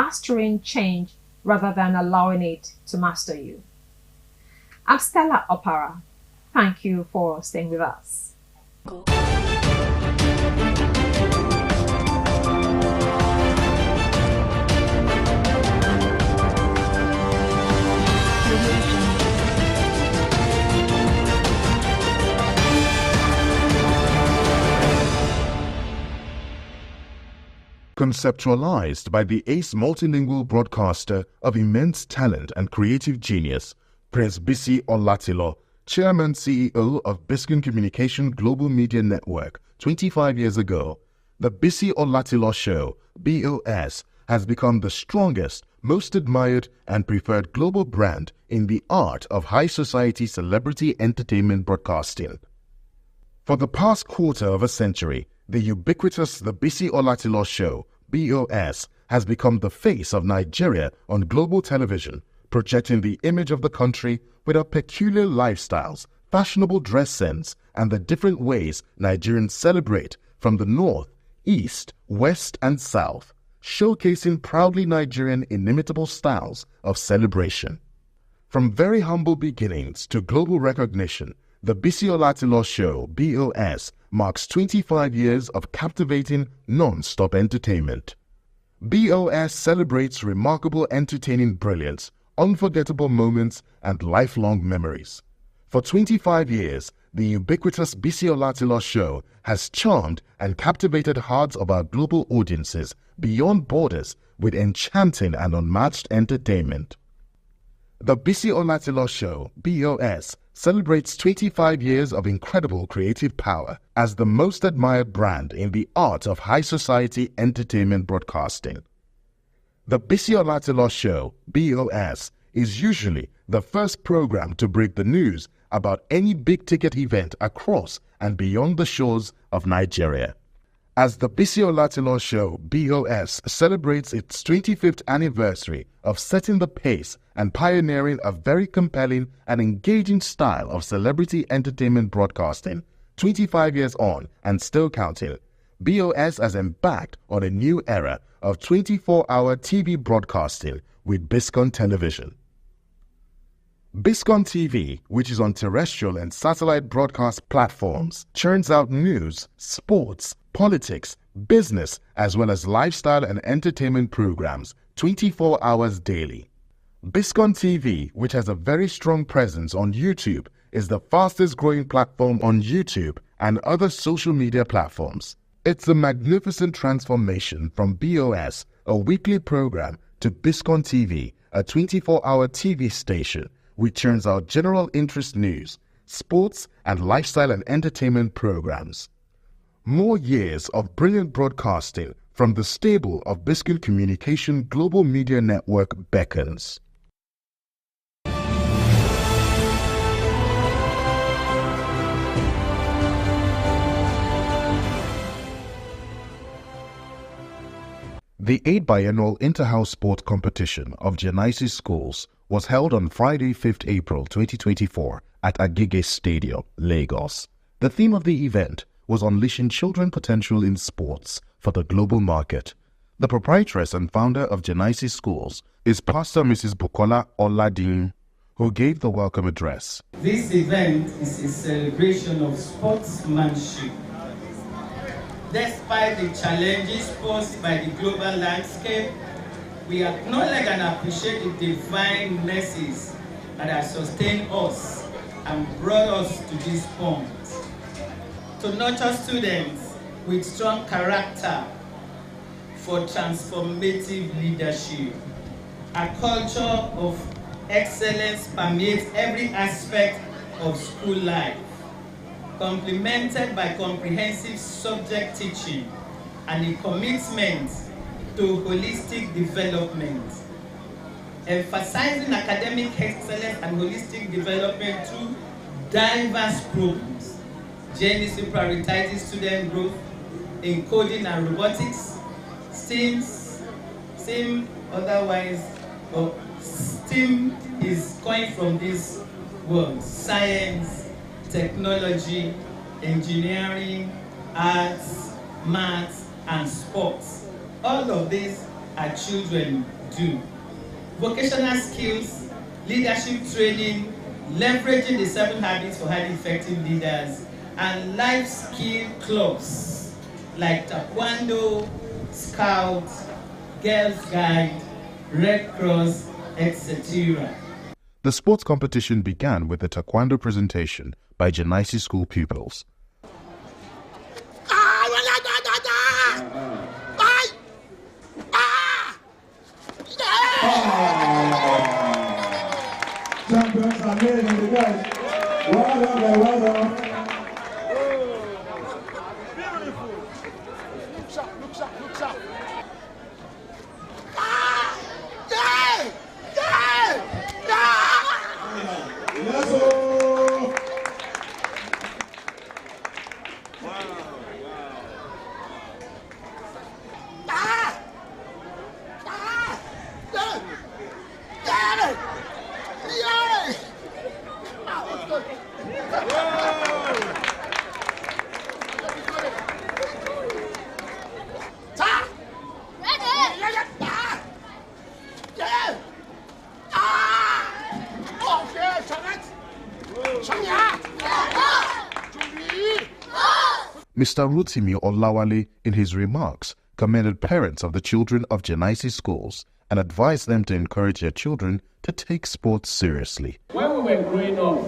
mastering change rather than allowing it to master you. I'm Stella Opara. Thank you for staying with us. Conceptualized by the ace multilingual broadcaster of immense talent and creative genius, Prince Bisi Olatilo, Chairman CEO of Biscon Communication Global Media Network 25 years ago, the Bisi Olatilo Show, BOS, has become the strongest, most admired and preferred global brand in the art of high society celebrity entertainment broadcasting. For the past quarter of a century, the ubiquitous The Bisi Olatilo Show, BOS, has become the face of Nigeria on global television, projecting the image of the country with our peculiar lifestyles, fashionable dress sense, and the different ways Nigerians celebrate from the north, east, west, and south, showcasing proudly Nigerian inimitable styles of celebration. From very humble beginnings to global recognition, the Bisi Olatilo Show, BOS, marks 25 years of captivating, non-stop entertainment. BOS celebrates remarkable entertaining brilliance, unforgettable moments, and lifelong memories. For 25 years, the ubiquitous Bisi Olatilo Show has charmed and captivated hearts of our global audiences beyond borders with enchanting and unmatched entertainment. The Bisi Olatilo Show, BOS, celebrates 25 years of incredible creative power as the most admired brand in the art of high society entertainment broadcasting. The Bisi Olatilo Show, BOS, is usually the first program to break the news about any big-ticket event across and beyond the shores of Nigeria. As the Bisi Olatilo Show, BOS, celebrates its 25th anniversary of setting the pace and pioneering a very compelling and engaging style of celebrity entertainment broadcasting, 25 years on and still counting, BOS has embarked on a new era of 24-hour TV broadcasting with Biscon Television. Biscon TV, which is on terrestrial and satellite broadcast platforms, churns out news, sports, politics, business, as well as lifestyle and entertainment programs 24 hours daily. Biscon TV, which has a very strong presence on YouTube, is the fastest growing platform on YouTube and other social media platforms. It's a magnificent transformation from BOS, a weekly program, to Biscon TV, a 24-hour TV station which churns out general interest news, sports, and lifestyle and entertainment programs. More years of brilliant broadcasting from the stable of Biscon Communication Global Media Network beckons. The 8th biennial Inter-House Sport Competition of Genesis Schools was held on Friday, 5th April 2024 at Agege Stadium, Lagos. The theme of the event was Unleashing Children Potential in Sports for the Global Market. The proprietress and founder of Genesis Schools is Pastor Mrs. Bukola Oladin, who gave the welcome address. This event is a celebration of sportsmanship. Despite the challenges posed by the global landscape, we acknowledge and appreciate the divine mercies that have sustained us and brought us to this point. To nurture students with strong character for transformative leadership. A culture of excellence permeates every aspect of school life, complemented by comprehensive subject teaching and a commitment to holistic development. Emphasizing academic excellence and holistic development through diverse programs. GNC prioritizes student growth in coding and robotics, STEM is coined from these words: science, technology, engineering, arts, maths, and sports. All of these our children do. Vocational skills, leadership training, leveraging the 7 habits for highly effective leaders, and life skill clubs like Taekwondo, Scout, Girls Guide, Red Cross, etc. The sports competition began with a Taekwondo presentation by Genesee School pupils. Champions are made in the guys. Well done, well done. Beautiful. Look sharp, look sharp, look sharp. Yeah! Yeah! Yeah! Yes, oh! Wow. Mr. Rotimi Olawale, in his remarks, commended parents of the children of Genesee schools and advised them to encourage their children to take sports seriously. When we were growing up,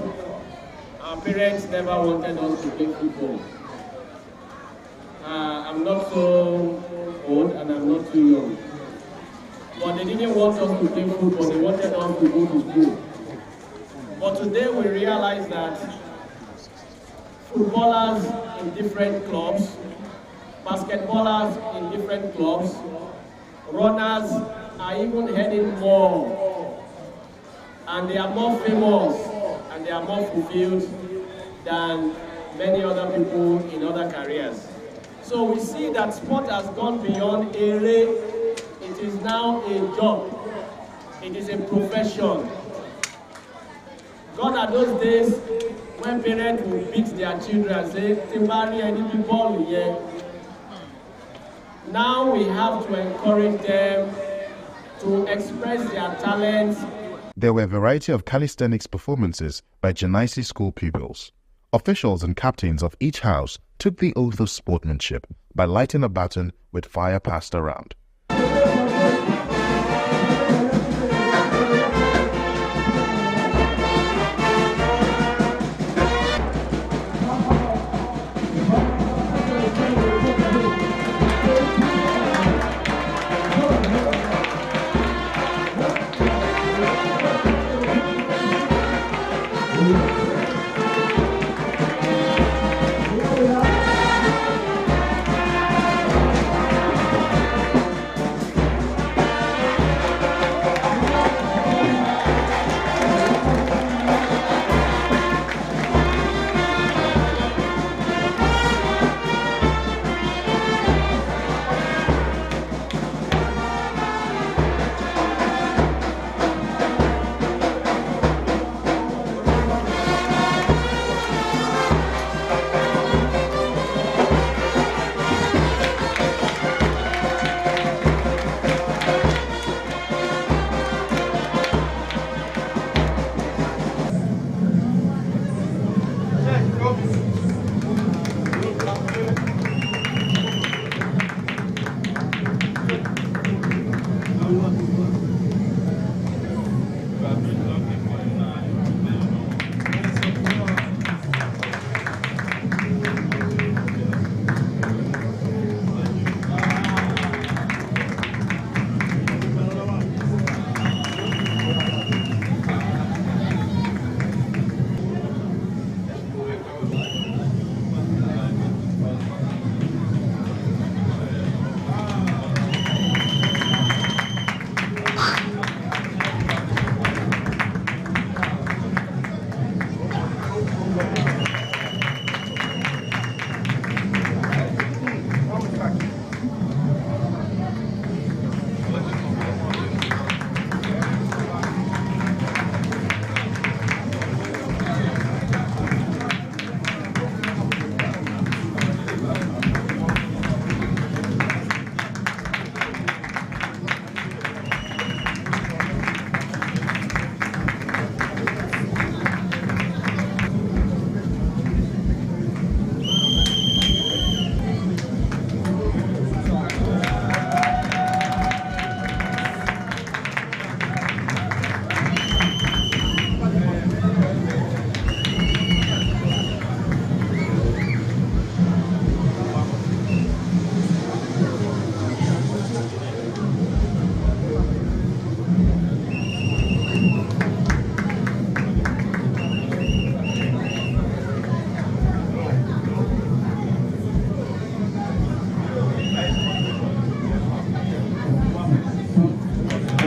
our parents never wanted us to play football. I'm not so old and I'm not too young. But they didn't want us to play football, they wanted us to go to school. But today we realize that footballers in different clubs, basketballers in different clubs, runners are even heading more, and they are more famous and they are more fulfilled than many other people in other careers. So we see that sport has gone beyond a race. It is now a job. It is a profession. Gone are those days when parents will beat their children and say, "Timbari, I need ball here." Now we have to encourage them to express their talents. There were a variety of calisthenics performances by Genesee school pupils. Officials and captains of each house took the oath of sportsmanship by lighting a baton with fire passed around.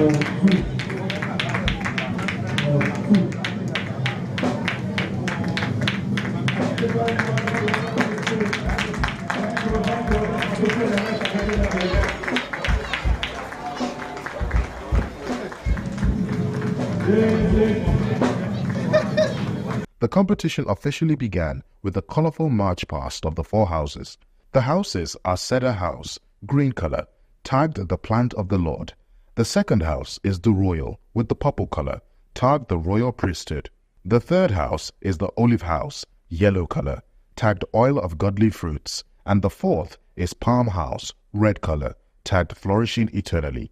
The competition officially began with the colorful march past of the four houses. The houses are Cedar House, green color, tagged the plant of the Lord. The second house is the Royal, with the purple color, tagged the Royal Priesthood. The third house is the Olive House, yellow color, tagged Oil of Godly Fruits. And the fourth is Palm House, red color, tagged Flourishing Eternally.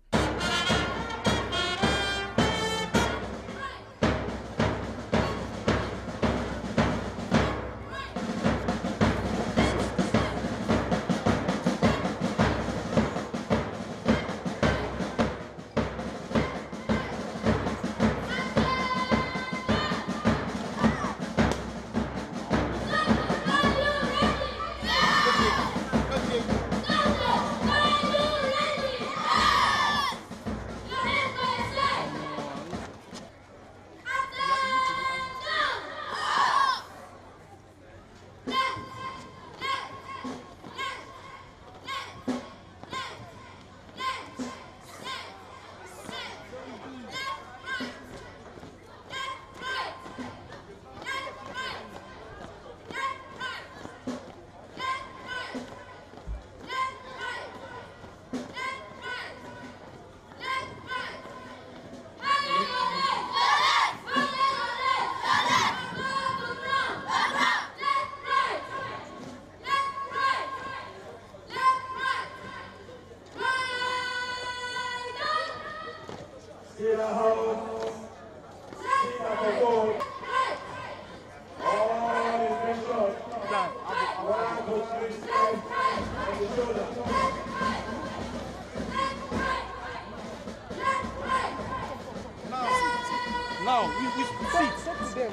Now, we sit. Talk to them.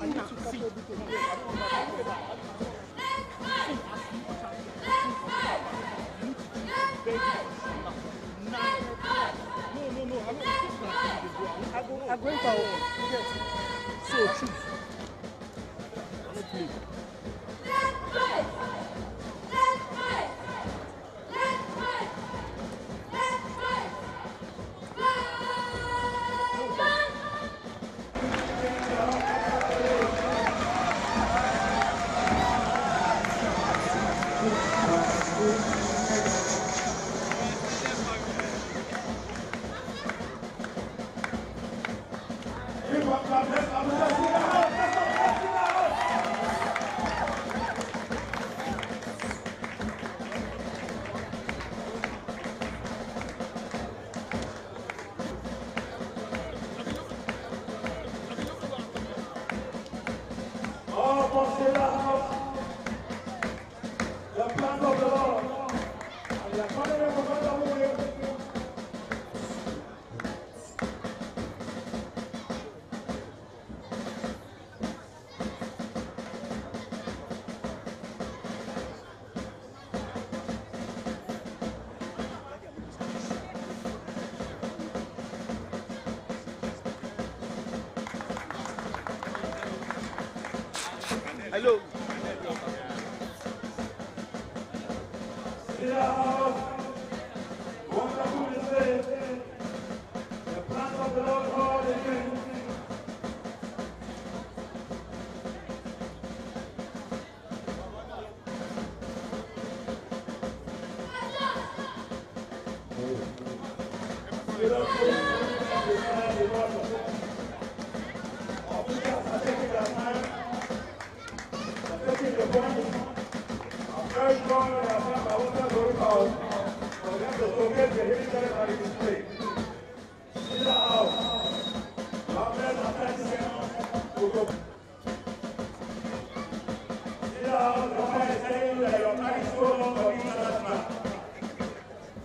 I need to catch everything. No, I'm not. I'm going to. So, choose. Let's play. Hello.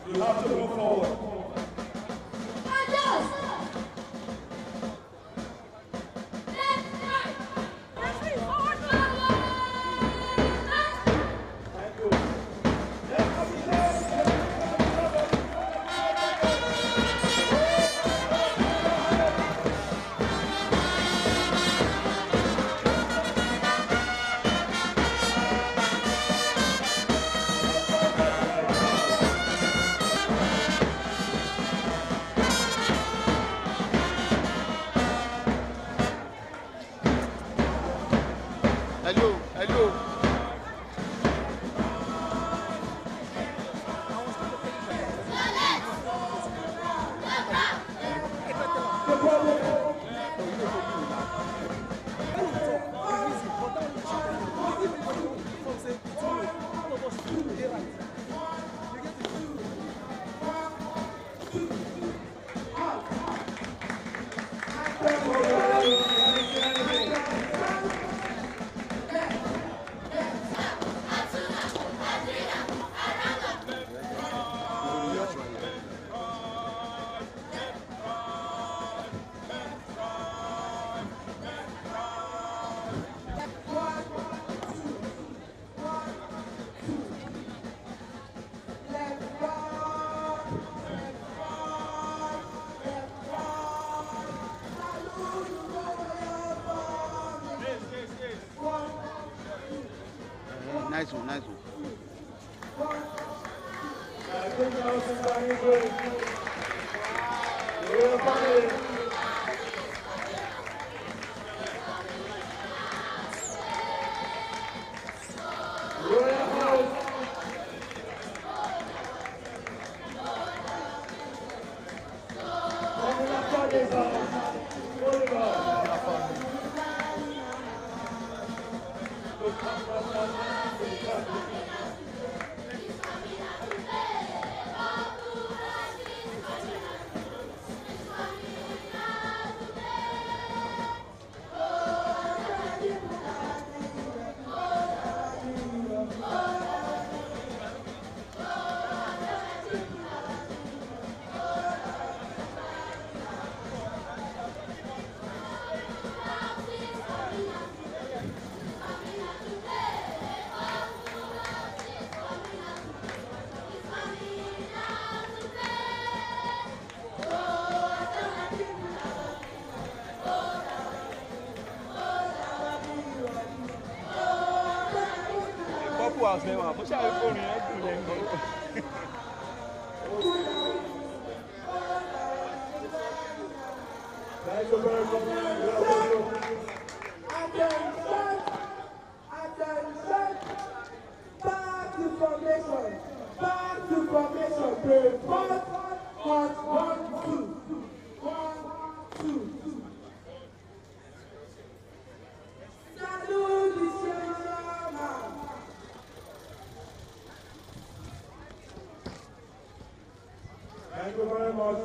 You have to move forward. Nice one, nice one. Thank you very much.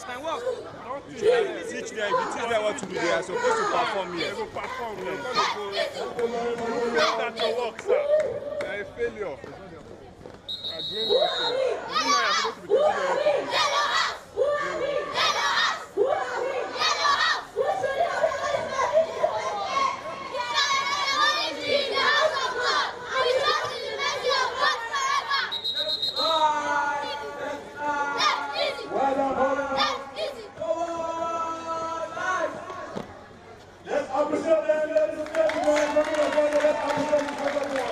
can work. Teach them. If you teach them what to do, they are supposed to perform here. They will perform. They will start your work, sir. They are a failure. You are doing what, sir? You know you are supposed to be teaching them what to do. Let's appreciate them, ladies and gentlemen. Let's appreciate them.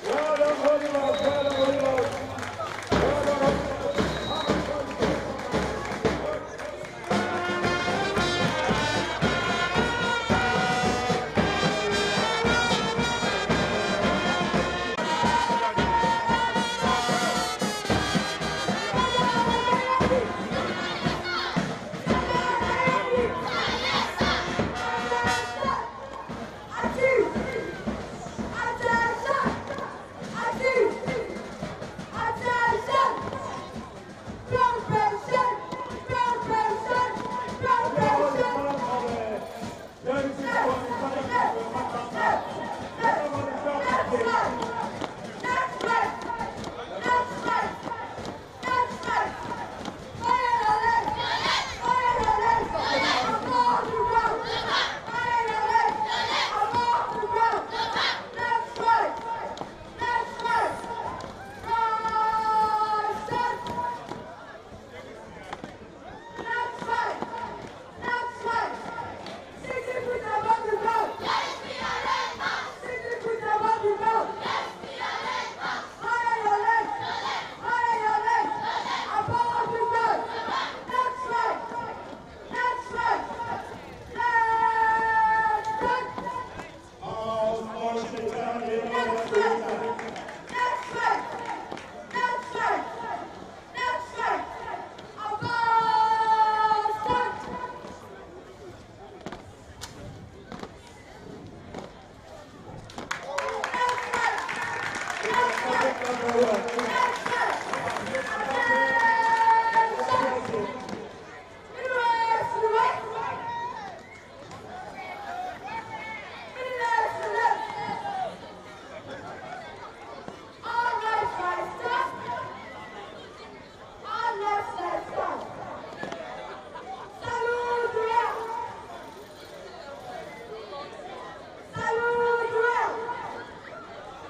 Well done, Holy Lord. Well done, Holy Lord. Well done.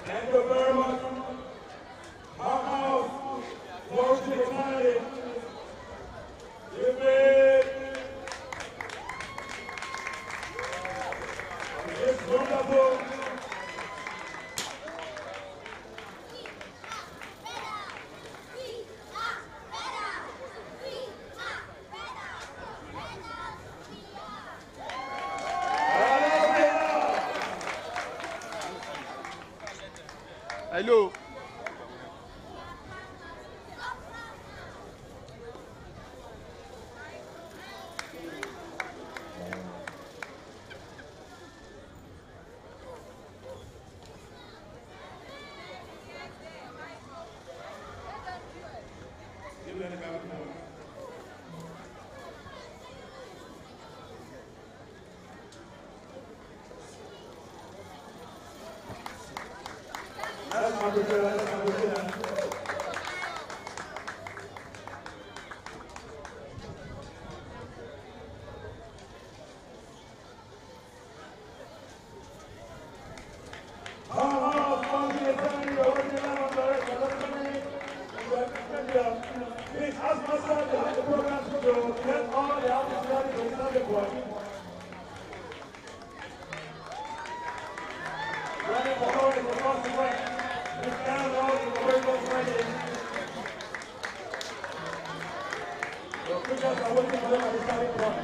Thank you very much. Our house, worship tonight. It's wonderful. Hello. Please ask myself to let the program to go. Get all the officers to stand the point. Running for all is across the way. We stand all in the way goes ready. The officials are waiting for them at the starting point.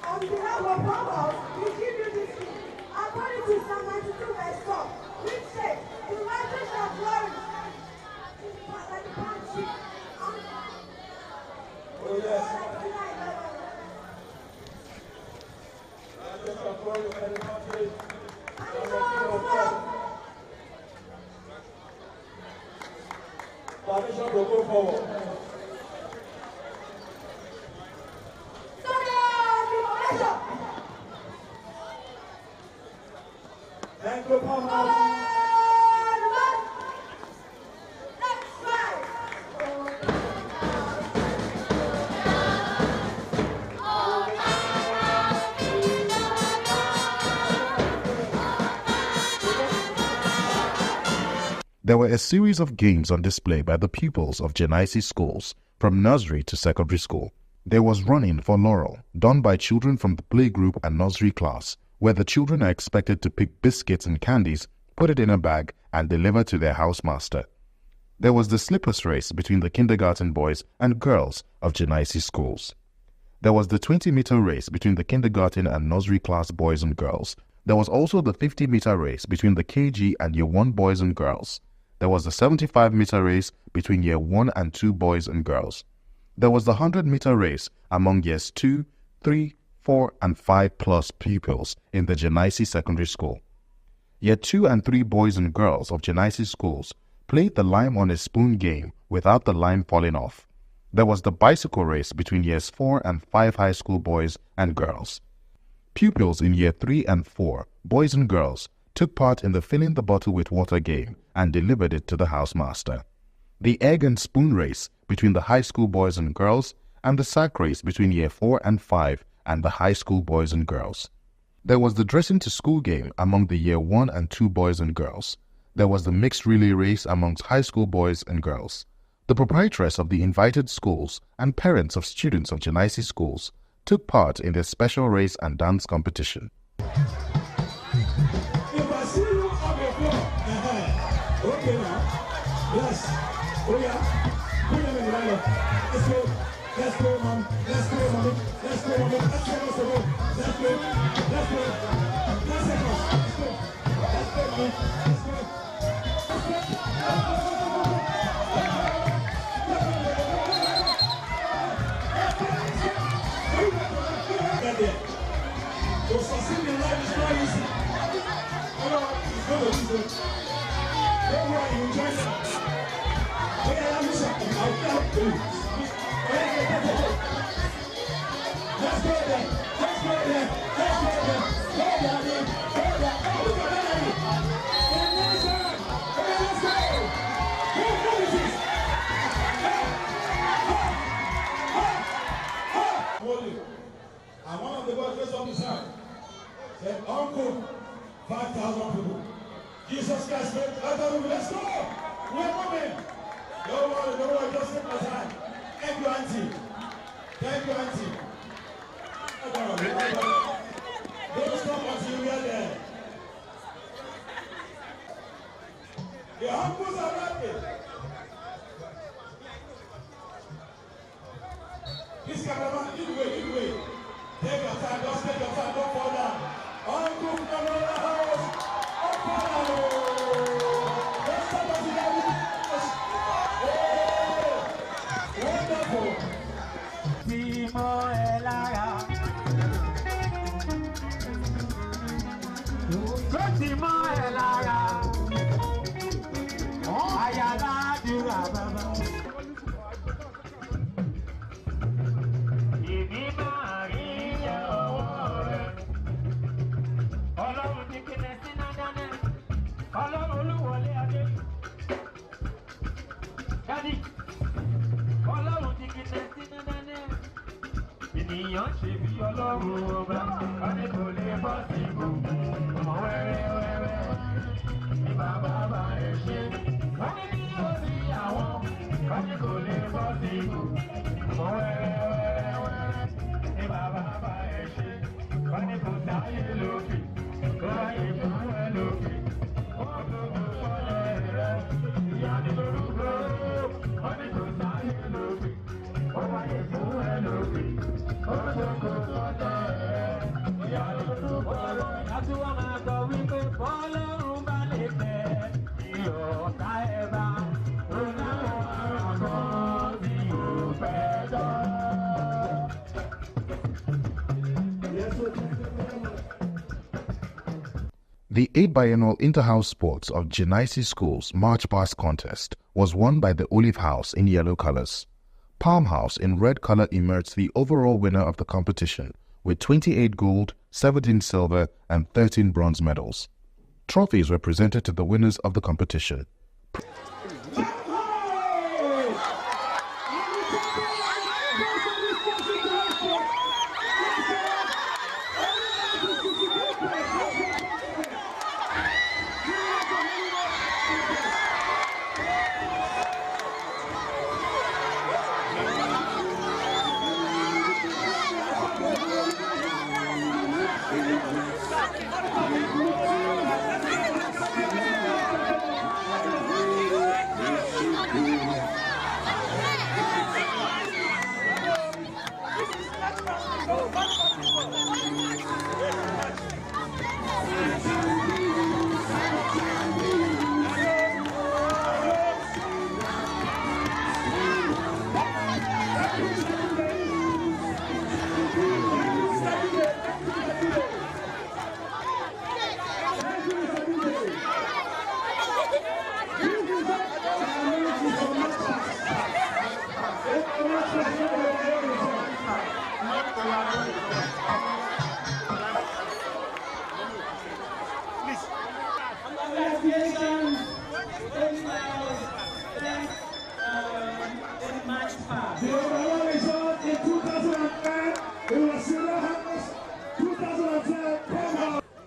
On behalf of Papa, we give you this gift. According to Psalm 92 verse 4, which says, the righteous shall flourish like the palm tree. Oh yes. Righteous shall flourish like the palm tree. Permission to go forward. Thank you, Palmas. There were a series of games on display by the pupils of Genesee schools from nursery to secondary school. There was running for laurel, done by children from the playgroup and nursery class, where the children are expected to pick biscuits and candies, put it in a bag, and deliver to their housemaster. There was the slippers race between the kindergarten boys and girls of Genesee schools. There was the 20-meter race between the kindergarten and nursery class boys and girls. There was also the 50-meter race between the KG and Year 1 boys and girls. There was the 75-meter race between Year 1 and 2 boys and girls. There was the 100-meter race among Years 2, 3, 4, and 5 plus pupils in the Genesee Secondary School. Year 2 and 3 boys and girls of Genesee schools played the lime on a spoon game without the lime falling off. There was the bicycle race between Years 4 and 5 high school boys and girls. Pupils in Year 3 and 4, boys and girls, took part in the filling the bottle with water game and delivered it to the housemaster. The egg and spoon race between the high school boys and girls, and the sack race between Year 4 and 5 and the high school boys and girls. There was the dressing to school game among the Year 1 and 2 boys and girls. There was the mixed relay race amongst high school boys and girls. The proprietress of the invited schools and parents of students of Genesee schools took part in the special race and dance competition. Okay now. Yes. Oh yeah. Put them in the lineup. Let's go. Let's go, mom. Let's go, mommy. Let's go, mommy. Let's go, let's go. Let's go. Let's go. Let's go. Let's go. Let's go, mommy. Let's go. Get there. To succeed in life is not easy. It's not easy. Don't worry, you enjoy it. Okay, let me check. I'll help you. Let's go there. Let's go there. Let's go there. Go down there. Go down. Oh, look at that. Okay, let's go. Who is this? Hold it. And one of the boys raised up his hand. Said, Uncle, 5,000 people. Jesus Christ, let's go! We're moving! Don't worry, just take my time. Thank you, Auntie. Thank you, Auntie. Don't stop until we are there. The uncles are ready. This cameraman, lead the way. Take your time, just take your time, don't fall down. Uncle, come on the house. The 8th biennial Interhouse Sports of Genesee Schools March Past Contest was won by the Olive House in yellow colors. Palm House in red color emerged the overall winner of the competition with 28 gold, 17 silver, and 13 bronze medals. Trophies were presented to the winners of the competition.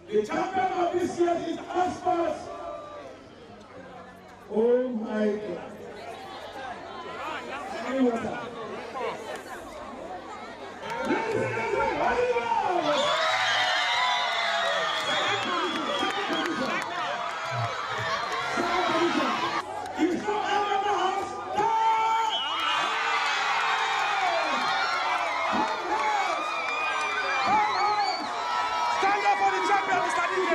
The champion of this year is Aspas. Oh my God. Water. Ladies and gentlemen, Oliver! He's not out of the house. Stand up for the champion, Mr. DJ.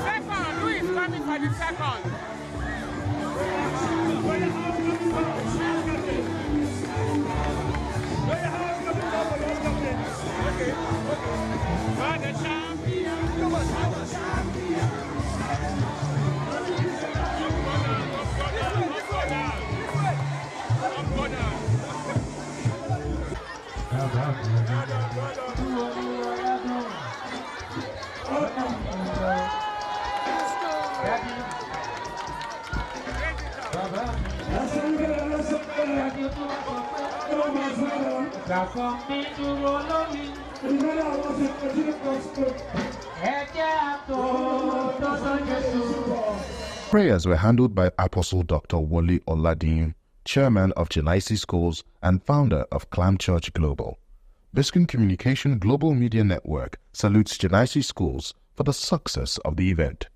Second, who is coming for the second? For the Prayers were handled by Apostle Dr. Wole Oladin, chairman of Genesis Schools and founder of Clam Church Global. Biscon Communication Global Media Network salutes Genesis Schools for the success of the event.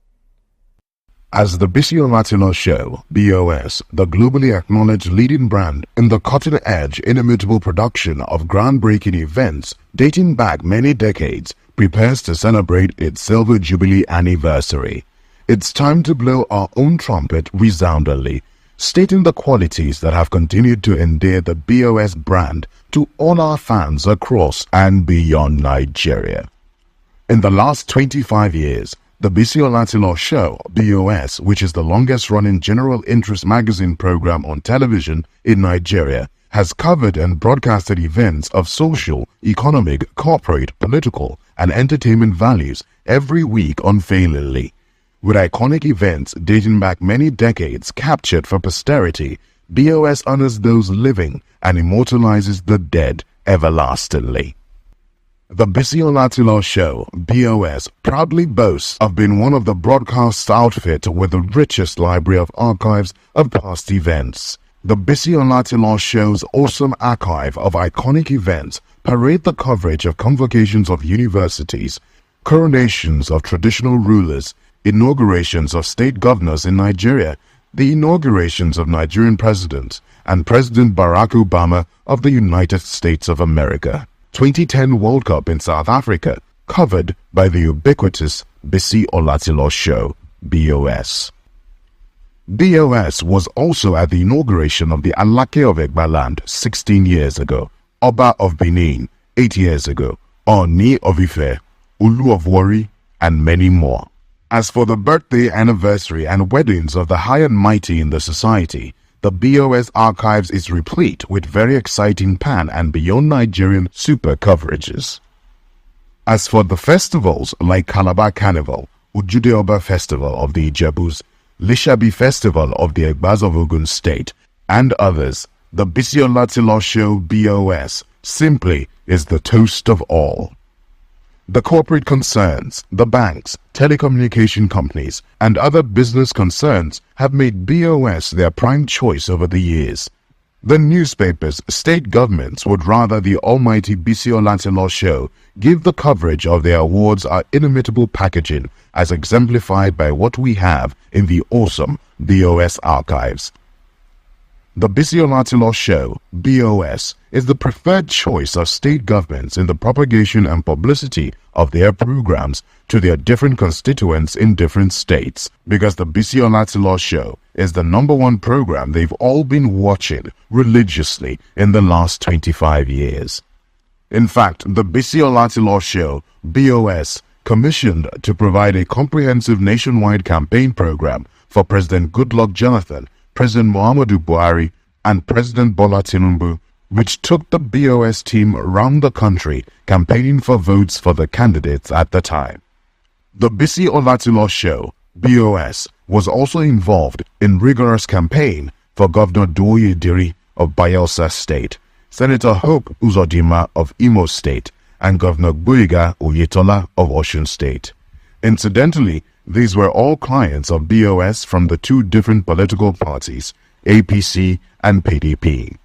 As the Biscon Latino Show, BOS, the globally acknowledged leading brand in the cutting-edge, inimitable production of groundbreaking events dating back many decades, prepares to celebrate its Silver Jubilee anniversary, it's time to blow our own trumpet resoundingly, stating the qualities that have continued to endear the BOS brand to all our fans across and beyond Nigeria. In the last 25 years, the Biscon Latino Show, BOS, which is the longest-running general interest magazine program on television in Nigeria, has covered and broadcasted events of social, economic, corporate, political, and entertainment values every week unfailingly. With iconic events dating back many decades captured for posterity, BOS honors those living and immortalizes the dead everlastingly. The Biscon Latino Show, BOS, proudly boasts of being one of the broadcast outfits with the richest library of archives of past events. The Biscon Latino Show's awesome archive of iconic events parade the coverage of convocations of universities, coronations of traditional rulers, inaugurations of state governors in Nigeria, the inaugurations of Nigerian presidents, and President Barack Obama of the United States of America. 2010 World Cup in South Africa, covered by the ubiquitous Biscon Latino Show, BOS. BOS was also at the inauguration of the Alake of Egbaland 16 years ago, Oba of Benin 8 years ago, Oni of Ife, Ulu of Warri, and many more. As for the birthday, anniversary, and weddings of the high and mighty in the society, the BOS archives is replete with very exciting pan and beyond Nigerian super coverages. As for the festivals like Calabar Carnival, Ujude Oba Festival of the Ijebus, Lishabi Festival of the Egbas of Ogun State, and others, the Bisi Olatilo Show BOS simply is the toast of all. The corporate concerns, the banks, telecommunication companies, and other business concerns have made BOS their prime choice over the years. The newspapers, state governments would rather the almighty Bisi Olatilo Show give the coverage of their awards our inimitable packaging as exemplified by what we have in the awesome BOS archives. The Bisi Olatilo Show, BOS, is the preferred choice of state governments in the propagation and publicity of their programs to their different constituents in different states, because the Bisi Olatilo Show is the #1 program they've all been watching religiously in the last 25 years. In fact, the Bisi Olatilo Show, BOS, commissioned to provide a comprehensive nationwide campaign program for President Goodluck Jonathan, President Muhammadu Buhari, and President Bola Tinubu, which took the BOS team around the country campaigning for votes for the candidates at the time. The Bisi Olatilo Show, BOS, was also involved in rigorous campaign for Governor Duoye Diri of Bayelsa State, Senator Hope Uzodinma of Imo State, and Governor Gboyega Oyetola of Osun State. Incidentally, these were all clients of BOS from the two different political parties, APC and PDP.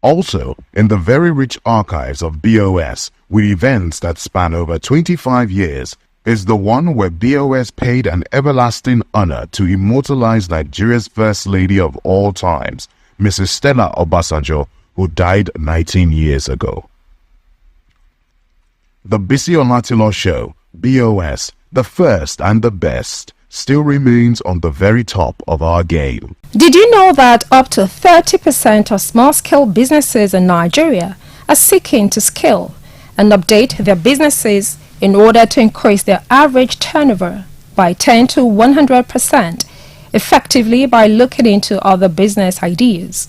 Also, in the very rich archives of BOS, with events that span over 25 years, is the one where BOS paid an everlasting honor to immortalize Nigeria's First Lady of all times, Mrs. Stella Obasanjo, who died 19 years ago. The Bisi Olatilo Show, BOS, the first and the best, still remains on the very top of our game. Did you know that up to 30% of small-scale businesses in Nigeria are seeking to scale and update their businesses in order to increase their average turnover by 10 to 100%, effectively by looking into other business ideas?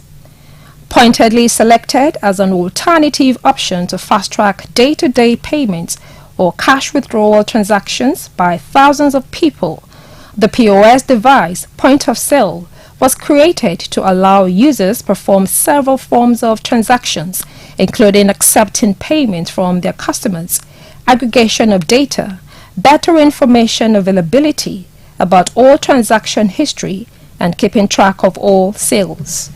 Pointedly selected as an alternative option to fast-track day-to-day payments or cash withdrawal transactions by thousands of people, the POS device, point of sale, was created to allow users perform several forms of transactions, including accepting payment from their customers, aggregation of data, better information availability about all transaction history, and keeping track of all sales.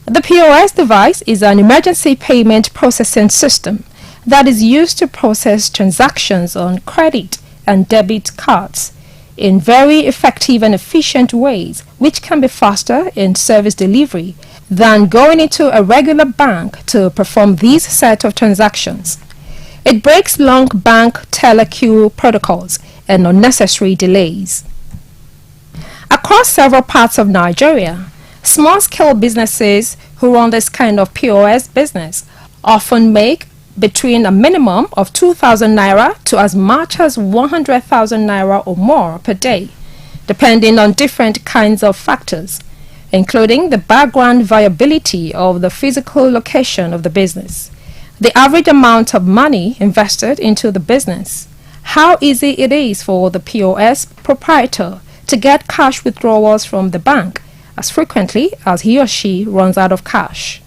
The POS device is an emergency payment processing system that is used to process transactions on credit and debit cards in very effective and efficient ways, which can be faster in service delivery than going into a regular bank to perform these set of transactions. It breaks long bank telequeue protocols and unnecessary delays. Across several parts of Nigeria, small-scale businesses who run this kind of POS business often make between a minimum of 2,000 naira to as much as 100,000 naira or more per day, depending on different kinds of factors, including the background viability of the physical location of the business, the average amount of money invested into the business, how easy it is for the POS proprietor to get cash withdrawals from the bank as frequently as he or she runs out of cash.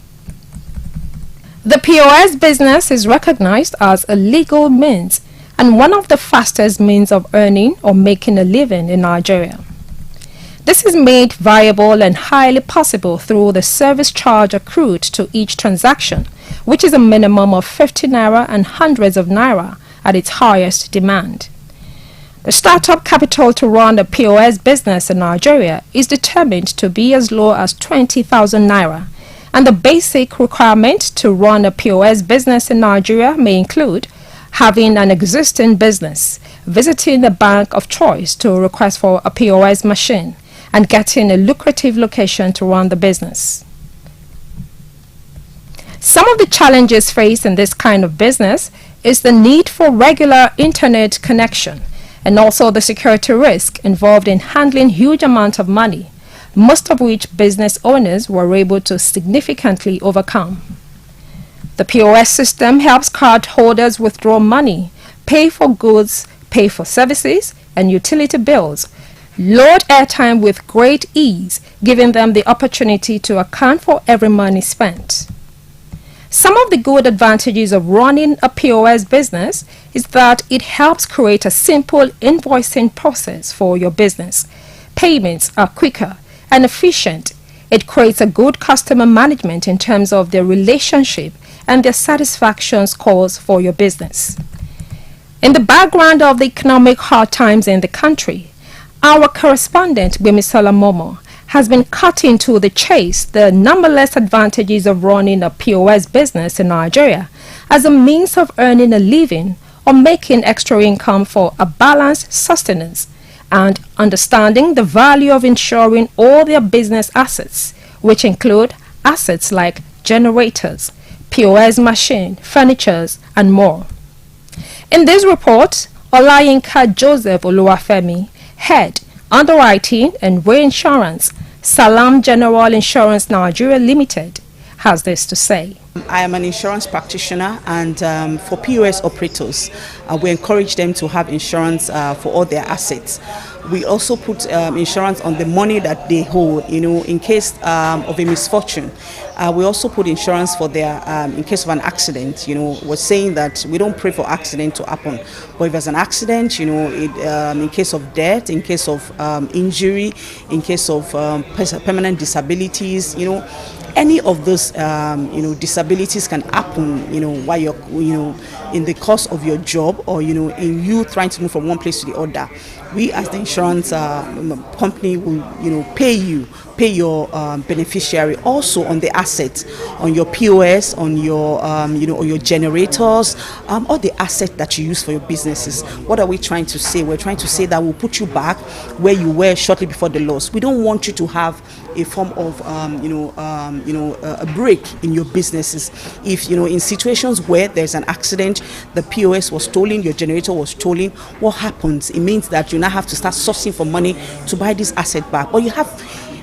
The POS business is recognized as a legal means and one of the fastest means of earning or making a living in Nigeria. This is made viable and highly possible through the service charge accrued to each transaction, which is a minimum of 50 naira and hundreds of naira at its highest demand. The startup capital to run a POS business in Nigeria is determined to be as low as 20,000 naira, and the basic requirement to run a POS business in Nigeria may include having an existing business, visiting a bank of choice to request for a POS machine, and getting a lucrative location to run the business. Some of the challenges faced in this kind of business is the need for regular internet connection and also the security risk involved in handling huge amounts of money, most of which business owners were able to significantly overcome. The POS system helps card holders withdraw money, pay for goods, pay for services and utility bills, load airtime with great ease, giving them the opportunity to account for every money spent. Some of the good advantages of running a POS business is that it helps create a simple invoicing process for your business. Payments are quicker and efficient. It creates a good customer management in terms of their relationship and their satisfaction scores for your business. In the background of the economic hard times in the country, our correspondent Bimisola Momo has been cutting to the chase the numberless advantages of running a POS business in Nigeria as a means of earning a living or making extra income for a balanced sustenance, and understanding the value of insuring all their business assets, which include assets like generators, POS machine, furnitures, and more. In this report, Olayinka Joseph Oluwafemi, Head, Underwriting and Reinsurance, Salam General Insurance Nigeria Limited, has this to say. I am an insurance practitioner, and for POS operators, we encourage them to have insurance for all their assets. We also put insurance on the money that they hold, in case of a misfortune. We also put insurance for their, in case of an accident. We're saying that we don't pray for accident to happen, but if there's an accident, in case of death, in case of injury, in case of permanent disabilities, any of those, disabilities can happen, while you're, in the course of your job, or in you trying to move from one place to the other. We, as the insurance company, will, pay your beneficiary also on the assets, on your POS, on your, on your generators, all the assets that you use for your businesses. What are we trying to say? We're trying to say that we'll put you back where you were shortly before the loss. We don't want you to have a form of, a break in your businesses. If, in situations where there's an accident, the POS was stolen, your generator was stolen, what happens? It means that you now have to start sourcing for money to buy this asset back. But you have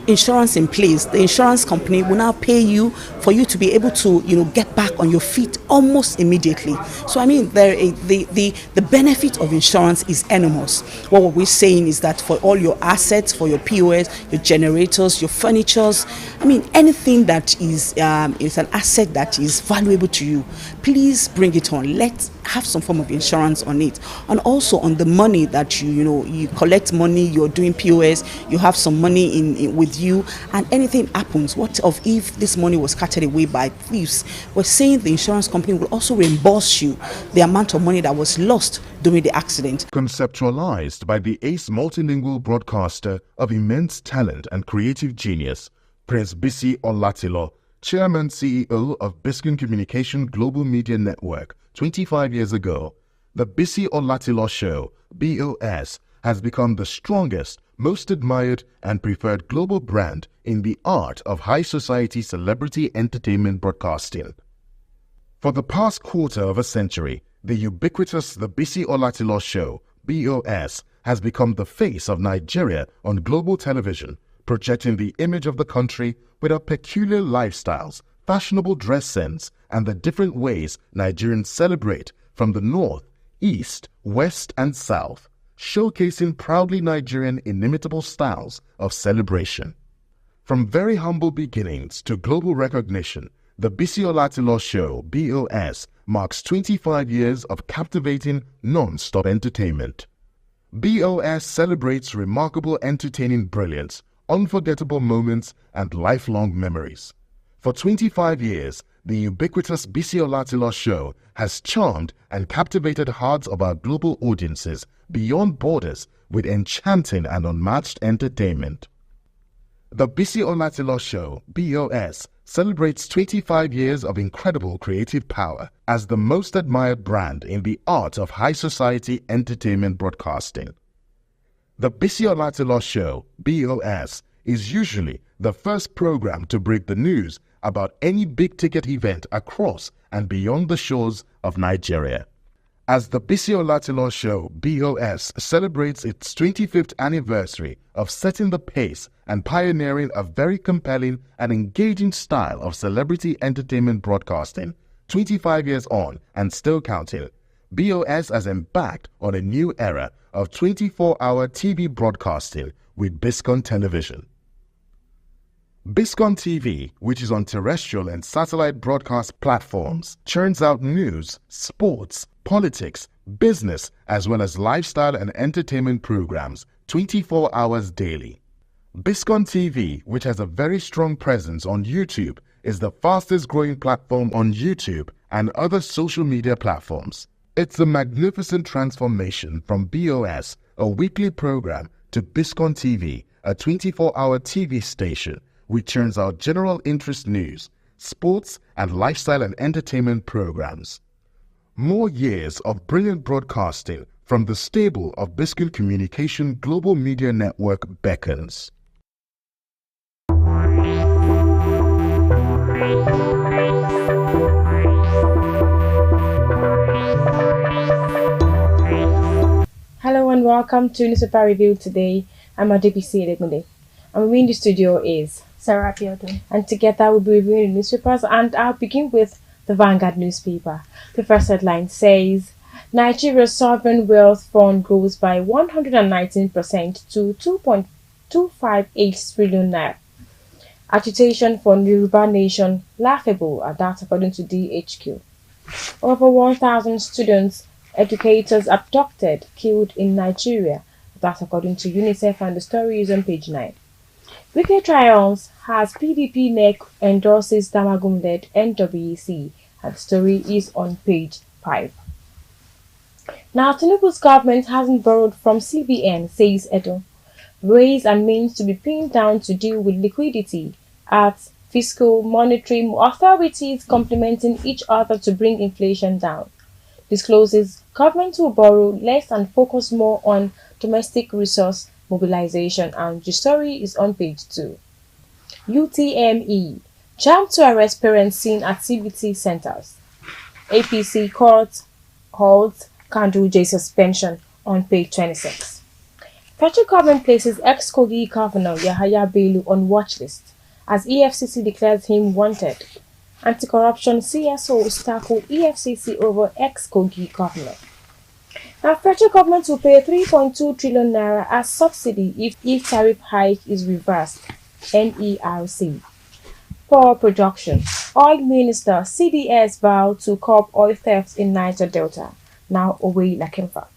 insurance in place. The insurance company will now pay you for you to be able to, get back on your feet almost immediately. So I mean, the benefit of insurance is enormous. What we're saying is that for all your assets, for your POS, your generators, your furnitures, I mean, anything that is an asset that is valuable to you, please bring it on. Let's have some form of insurance on it. And also on the money that you collect money, you're doing POS, you have some money in with you, and anything happens, what of if this money was carted away by thieves? We're saying the insurance company will also reimburse you the amount of money that was lost during the accident. Conceptualized by the ace multilingual broadcaster of immense talent and creative genius, Prince Bisi Olatilo, Chairman CEO of Biscon Communication Global Media Network 25 years ago, the Bisi Olatilo Show, BOS, has become the strongest, most admired and preferred global brand in the art of high society celebrity entertainment broadcasting. For the past quarter of a century, the ubiquitous The Bisi Olatilo Show, BOS, has become the face of Nigeria on global television, projecting the image of the country with our peculiar lifestyles, fashionable dress sense, and the different ways Nigerians celebrate from the north, east, west, and south, showcasing proudly Nigerian inimitable styles of celebration. From very humble beginnings to global recognition, the Bisi Olatilo Show, BOS, marks 25 years of captivating, non-stop entertainment. BOS celebrates remarkable entertaining brilliance, unforgettable moments, and lifelong memories. For 25 years, the ubiquitous Bisi Olatilo Show has charmed and captivated hearts of our global audiences beyond borders with enchanting and unmatched entertainment. The Bisi Olatilo Show, BOS, celebrates 25 years of incredible creative power as the most admired brand in the art of high society entertainment broadcasting. The Bisi Olatilo Show, BOS, is usually the first program to break the news about any big-ticket event across and beyond the shores of Nigeria. As the Bisi Olatilo Show, BOS, celebrates its 25th anniversary of setting the pace and pioneering a very compelling and engaging style of celebrity entertainment broadcasting, 25 years on and still counting, BOS has embarked on a new era of 24-hour TV broadcasting with Biscon Television. Biscon TV, which is on terrestrial and satellite broadcast platforms, churns out news, sports, politics, business, as well as lifestyle and entertainment programs 24 hours daily. Biscon TV, which has a very strong presence on YouTube, is the fastest growing platform on YouTube and other social media platforms. It's a magnificent transformation from BOS, a weekly program, to Biscon TV, a 24-hour TV station which churns out general interest news, sports, and lifestyle and entertainment programs. More years of brilliant broadcasting from the stable of Biscon Communication Global Media Network beckons. Hello and welcome to Newspaper Review today. I'm Adebisi Edegunde. And in the studio is Sarah Piotr. And together we'll be reviewing the newspapers, and I'll begin with the Vanguard newspaper. The first headline says, Nigeria's sovereign wealth fund grows by 119% to 2.258 trillion naira. Agitation for Yoruba nation laughable, and that's according to DHQ. Over 1,000 students, educators abducted, killed in Nigeria. That's according to UNICEF, and the story is on page 9. Wike triumphs as PDP NEC endorses Damagum-led NWEC, and the story is on page 5. Now, Tinubu's government hasn't borrowed from CBN, says Edo. Ways and means to be pinned down to deal with liquidity at fiscal monetary authorities complementing each other to bring inflation down. Discloses government will borrow less and focus more on domestic resource mobilization, and the story is on page 2. UTME jammed to arrest parents seen at CBT centers. APC court holds Kandu J suspension on page 26. Federal government places ex-Kogi Governor Yahaya Bello on watch list as EFCC declares him wanted. Anti-corruption CSOs tackle EFCC over ex-Kogi Governor. Now, federal government will pay 3.2 trillion naira as subsidy if tariff hike is reversed. NERC. Power production. Oil Minister CDS vow to curb oil theft in Niger Delta. Now away Lakemfa.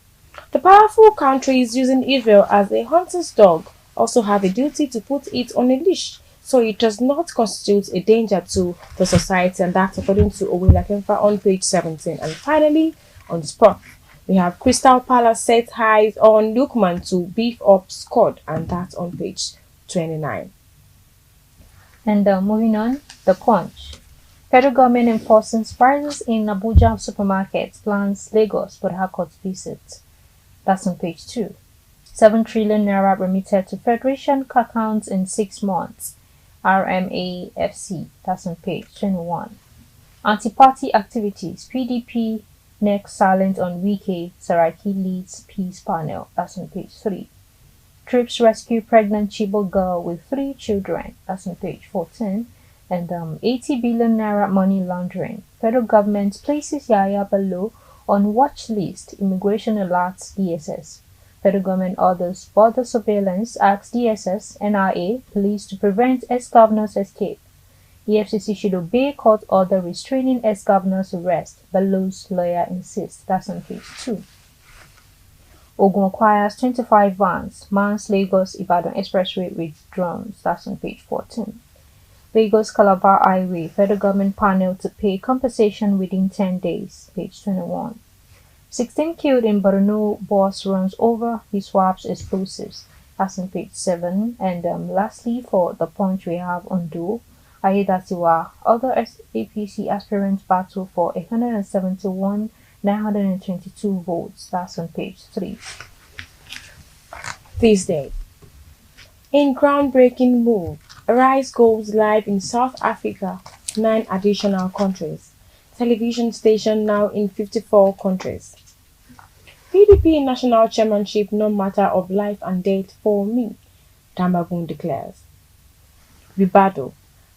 The powerful countries using Israel as a hunter's dog also have a duty to put it on a leash so it does not constitute a danger to the society, and that's according to Owe Lakemfa on page 17. And finally, on sport, we have Crystal Palace set eyes on Lukman to beef up squad, and that's on page 29. And moving on, the Punch. Federal government enforces prices in Abuja supermarkets, plans Lagos Port Harcourt visit. That's on page 2. 7 trillion naira remitted to Federation accounts in 6 months. RMAFC. That's on page 21. Anti-party activities. PDP NEC silent on Wike. Saraki leads peace panel. That's on page 3. Troops rescue pregnant Chibok girl with 3 children. That's on page 14. And 80 billion naira money laundering. Federal government places Yahaya Bello on watch list. Immigration alerts DSS. Federal government orders border surveillance, asks DSS, NRA, police to prevent ex-governor's escape. EFCC should obey court order restraining ex-governor's arrest. Bello's lawyer insists. That's on page 2. Ogun acquires 25 vans. Mans Lagos Ibadan Expressway with drones. That's on page 14. Lagos Calabar Highway. Federal government panel to pay compensation within 10 days. Page 21. 16 killed in Borno, boss runs over, he swaps explosives. That's on page 7. And lastly, for the Punch, we have Ondo. Ayedatiwa. Other APC aspirants battle for 171,922 votes. That's on page 3. This day. In groundbreaking move, Arise goes live in South Africa, 9 additional countries. Television station now in 54 countries. PDP national chairmanship no matter of life and death for me, Damagum declares. Ribado,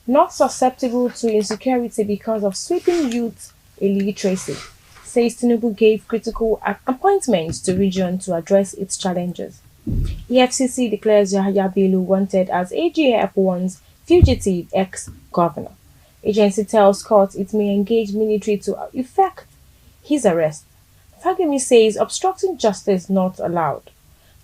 not susceptible to insecurity because of sweeping youth illiteracy, says Tinubu gave critical appointments to region to address its challenges. EFCC declares Yahya Bello wanted as AGF warns fugitive ex-governor. Agency tells court it may engage military to effect his arrest. Fagemi says obstructing justice not allowed.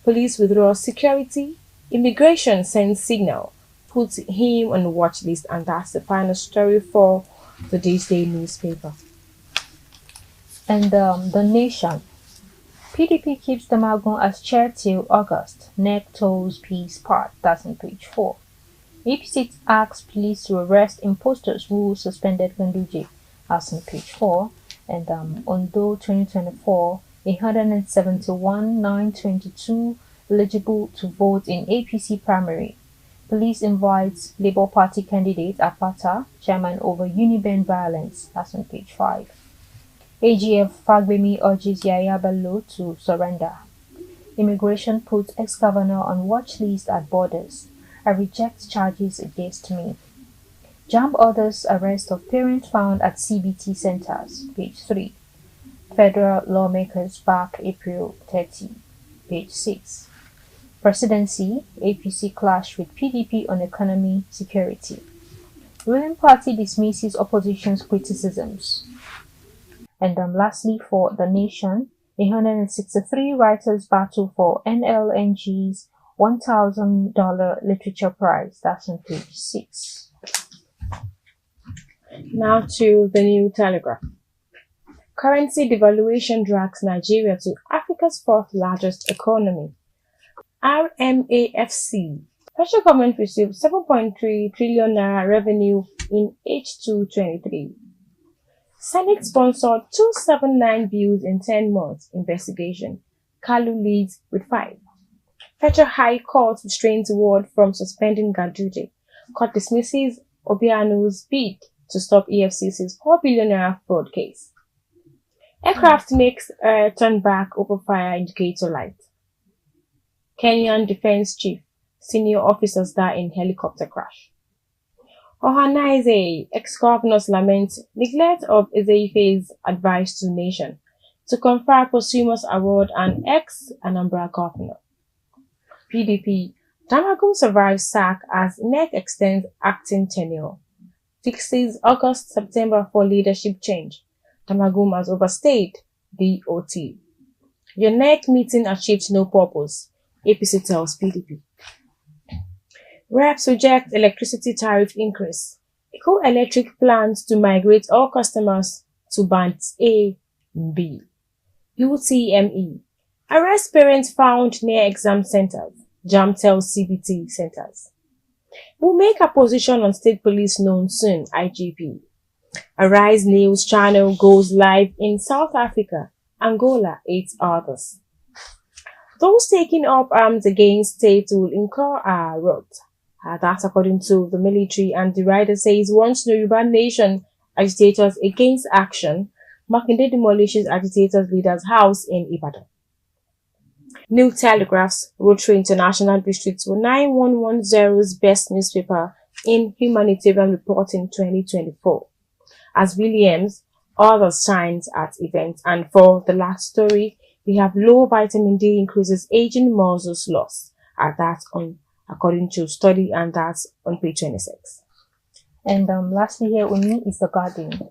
Police withdraw security. Immigration sends signal. Puts him on the watch list, and that's the final story for today's day newspaper. And The Nation. PDP keeps Damagum as chair till August. NEC toes peace part. That's on page 4. APC asks police to arrest imposters who suspended Ganduje. That's on page 4. And Ondo 2024, 171,922 eligible to vote in APC primary. Police invites Labour Party candidate Apata, chairman over Uniben violence. That's on page 5. AGF Fagbemi urges Yahya Bello to surrender. Immigration puts ex-governor on watch list at borders. I reject charges against me. JAMB orders arrest of parents found at CBT centers. Page 3. Federal lawmakers back April 30. Page 6. Presidency, APC clash with PDP on economy security. Ruling party dismisses opposition's criticisms. And lastly, for The Nation, 163 writers battle for NLNG's $1,000 literature prize. That's on page 6. Now to the New Telegraph. Currency devaluation drags Nigeria to Africa's 4th largest economy. RMAFC. Federal government received 7.3 trillion naira revenue in H2 23. Senate sponsored 279 bills in 10 months investigation. Kalu leads with 5. Federal High Court restrains word from suspending Ganduje. Court dismisses Obianu's bid to stop EFCC's 4 billion naira fraud case. Aircraft makes turn back over fire indicator light. Kenyan defense chief, senior officers die in helicopter crash. Ohanaeze, ex-governors lament neglect of Ezeife's advice to nation to confer posthumous award and ex-Anambra governor. PDP, Damagum survives sack as NEC extends acting tenure. Fixes August-September for leadership change. Damagum has overstayed DOT. Your NEC meeting achieved no purpose, APC tells PDP. Reps reject electricity tariff increase. Eco Electric plans to migrate all customers to bands A and B. UTME. Arrest parents found near exam centers. JAM tells CBT centers. We'll make a position on state police known soon, IGP. Arise News channel goes live in South Africa, Angola, 8 others. Those taking up arms against state will incur a wrath. That's according to the military, and the writer says once Yoruba nation agitators against action, Makinde demolishes agitators leader's house in Ibadan. New Telegraph's Rotary International District were 9110's best newspaper in humanitarian reporting 2024. As Williams, others shines at events. And for the last story, we have low vitamin D increases aging muscles loss. That's on according to study, and that's on page 26. And lastly here with me is The Guardian.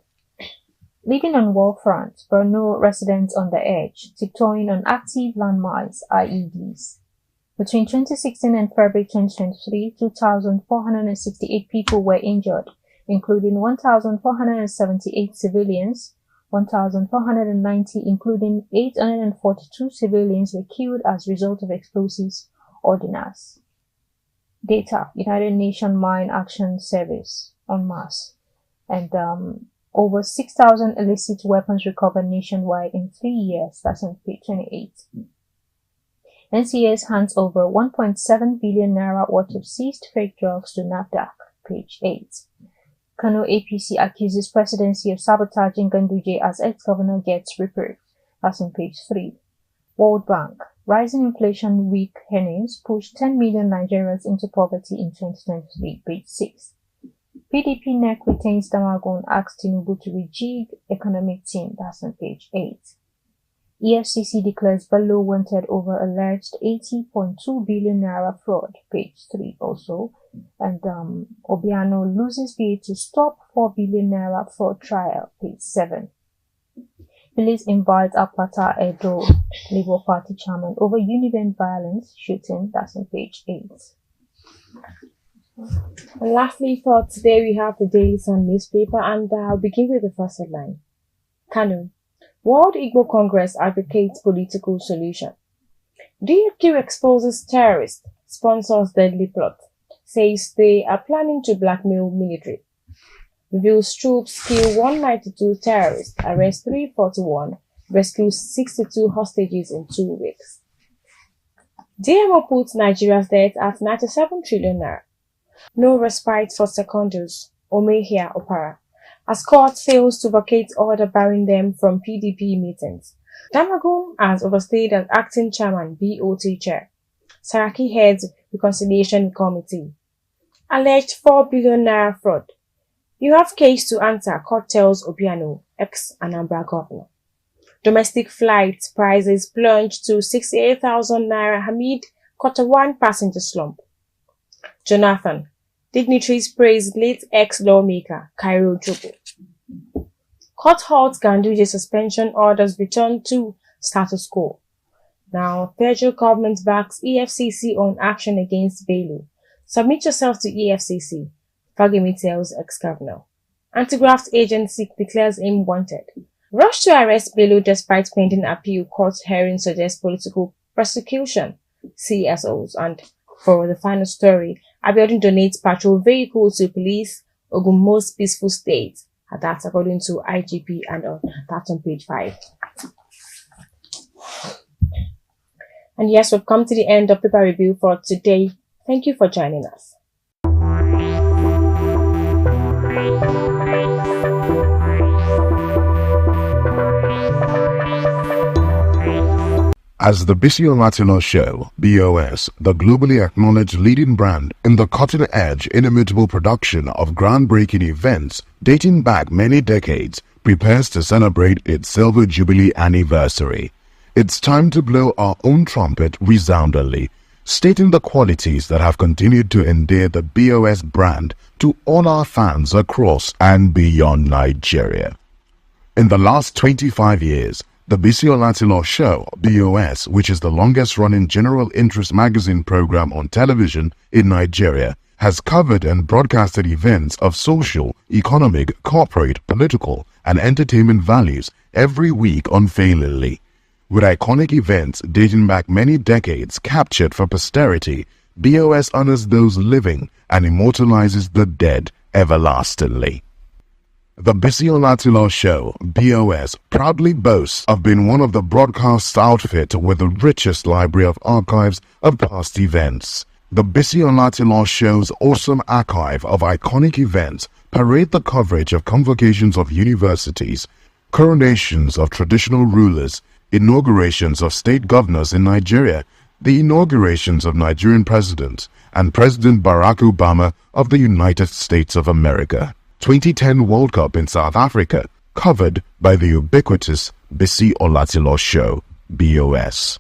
Living on war front, Borno residents on the edge, tiptoeing on active landmines, IEDs. Between 2016 and February 2023, 2,468 people were injured, including 1,478 civilians, 1,490 including 842 civilians were killed as a result of explosives ordnance. Data, United Nations Mine Action Service. en masse. And over 6,000 illicit weapons recovered nationwide in 3 years. That's on page 28. NCS hands over 1.7 billion naira worth of seized fake drugs to NAFDAC. Page 8. Kano APC accuses presidency of sabotaging Ganduje as ex-governor gets reprieve. That's on page 3. World Bank. Rising inflation, weak earnings push 10 million Nigerians into poverty in 2023. Page 6. PDP NEC retains Damagun, asks Tinubu to rejig economic team. That's on page 8. EFCC declares Bello wanted over alleged 80.2 billion naira fraud. Page 3 also. And Obiano loses bid to stop 4 billion naira fraud trial. Page 7. Police invite Apata Edo, Labour Party chairman, over Uniben violence shooting. That's on page 8. And lastly, for today, we have the Daily Sun newspaper, and I'll begin with the first headline. Kanu. World Igbo Congress advocates political solution. DFQ exposes terrorist, sponsors deadly plot, says they are planning to blackmail military. Reveals troops kill 192 terrorists, arrest 341, rescue 62 hostages in 2 weeks. DMO puts Nigeria's debt at 97 trillion naira. No respite for secondaries, Omehia Opara, as court fails to vacate order barring them from PDP meetings. Damagum has overstayed as acting chairman BOT chair. Saraki heads reconciliation committee. Alleged 4 billion naira fraud. You have case to answer, court tells Obiano, ex-Anambra governor. Domestic flight prices plunged to 68,000 naira amid Q1 passenger slump. Jonathan, dignitaries praise late ex-lawmaker Cairo Jobo. Court halts Ganduje suspension orders return to status quo. Now, federal government backs EFCC on action against Bello. Submit yourself to EFCC, Fagemi tells ex-governor. Anti-graft agency declares him wanted. Rush to arrest Bello despite pending appeal. Court hearing suggests political prosecution. CSOs. And for the final story, Abiodun donates patrol vehicle to police Ogun most peaceful state. And that's according to IGP, and that's on page 5. And yes, we've come to the end of paper review for today. Thank you for joining us. As the Biscon Tv show, BOS, the globally acknowledged leading brand in the cutting-edge, inimitable production of groundbreaking events dating back many decades, prepares to celebrate its Silver Jubilee anniversary. It's time to blow our own trumpet resoundingly, stating the qualities that have continued to endear the BOS brand to all our fans across and beyond Nigeria. In the last 25 years, the Biscon Tv show, BOS, which is the longest-running general interest magazine program on television in Nigeria, has covered and broadcasted events of social, economic, corporate, political, and entertainment values every week unfailingly. With iconic events dating back many decades captured for posterity, BOS honors those living and immortalizes the dead everlastingly. The Biscon Tv show, BOS, proudly boasts of being one of the broadcast outfit with the richest library of archives of past events. The Biscon Tv show's awesome archive of iconic events parade the coverage of convocations of universities, coronations of traditional rulers, inaugurations of state governors in Nigeria, the inaugurations of Nigerian presidents, and President Barack Obama of the United States of America. 2010 World Cup in South Africa, covered by the ubiquitous Biscon Tv show, BOS.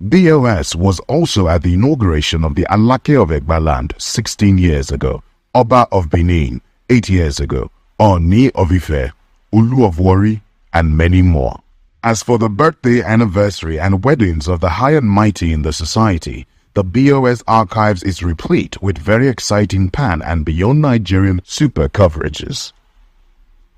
BOS was also at the inauguration of the Alake of Egbaland 16 years ago, Oba of Benin 8 years ago, Oni of Ife, Ulu of Warri, and many more. As for the birthday, anniversary, and weddings of the high and mighty in the society, the BOS archives is replete with very exciting pan and beyond Nigerian super coverages.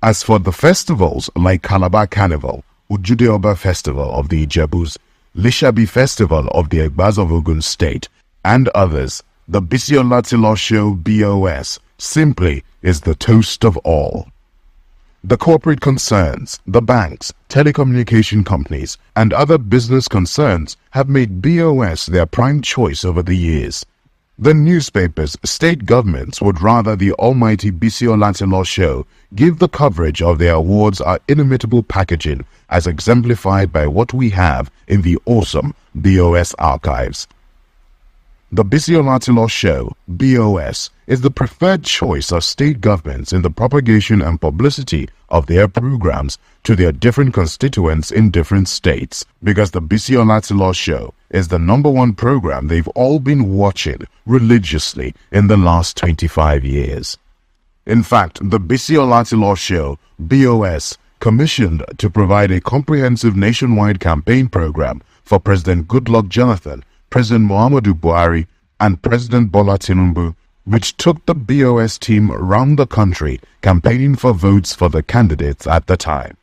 As for the festivals like Calabar Carnival, Ujude Oba Festival of the Ijebus, Lishabi Festival of the Egbas of Ogun State, and others, the Biscon Tv show BOS simply is the toast of all. The corporate concerns, the banks, telecommunication companies, and other business concerns have made BOS their prime choice over the years. The newspapers, state governments would rather the almighty Bisi Olatilo show give the coverage of their awards our inimitable packaging as exemplified by what we have in the awesome BOS archives. The Bisi Olatilo show, BOS, is the preferred choice of state governments in the propagation and publicity of their programs to their different constituents in different states, because the Bisi Olatilo show is the #1 program they've all been watching religiously in the last 25 years. In fact, the Bisi Olatilo show, BOS, commissioned to provide a comprehensive nationwide campaign program for President Goodluck Jonathan, President Muhammadu Buhari, and President Bola Tinubu, which took the BOS team around the country campaigning for votes for the candidates at the time.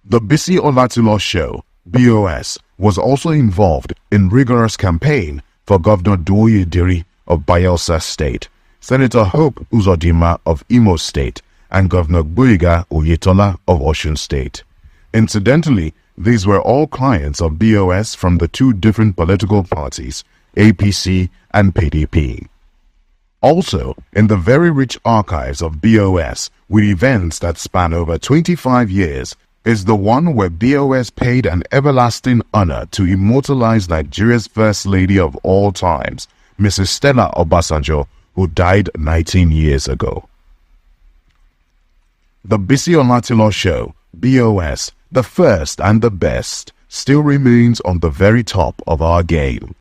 The Bisi Olatilo show, BOS, was also involved in rigorous campaign for Governor Duoye Diri of Bayelsa State, Senator Hope Uzodinma of Imo State, and Governor Gboyega Oyetola of Osun State. Incidentally, these were all clients of BOS from the two different political parties, APC and PDP. Also, in the very rich archives of BOS, with events that span over 25 years, is the one where BOS paid an everlasting honor to immortalize Nigeria's First Lady of all times, Mrs. Stella Obasanjo, who died 19 years ago. The Bisi Olatilo show, BOS, the first and the best, still remains on the very top of our game.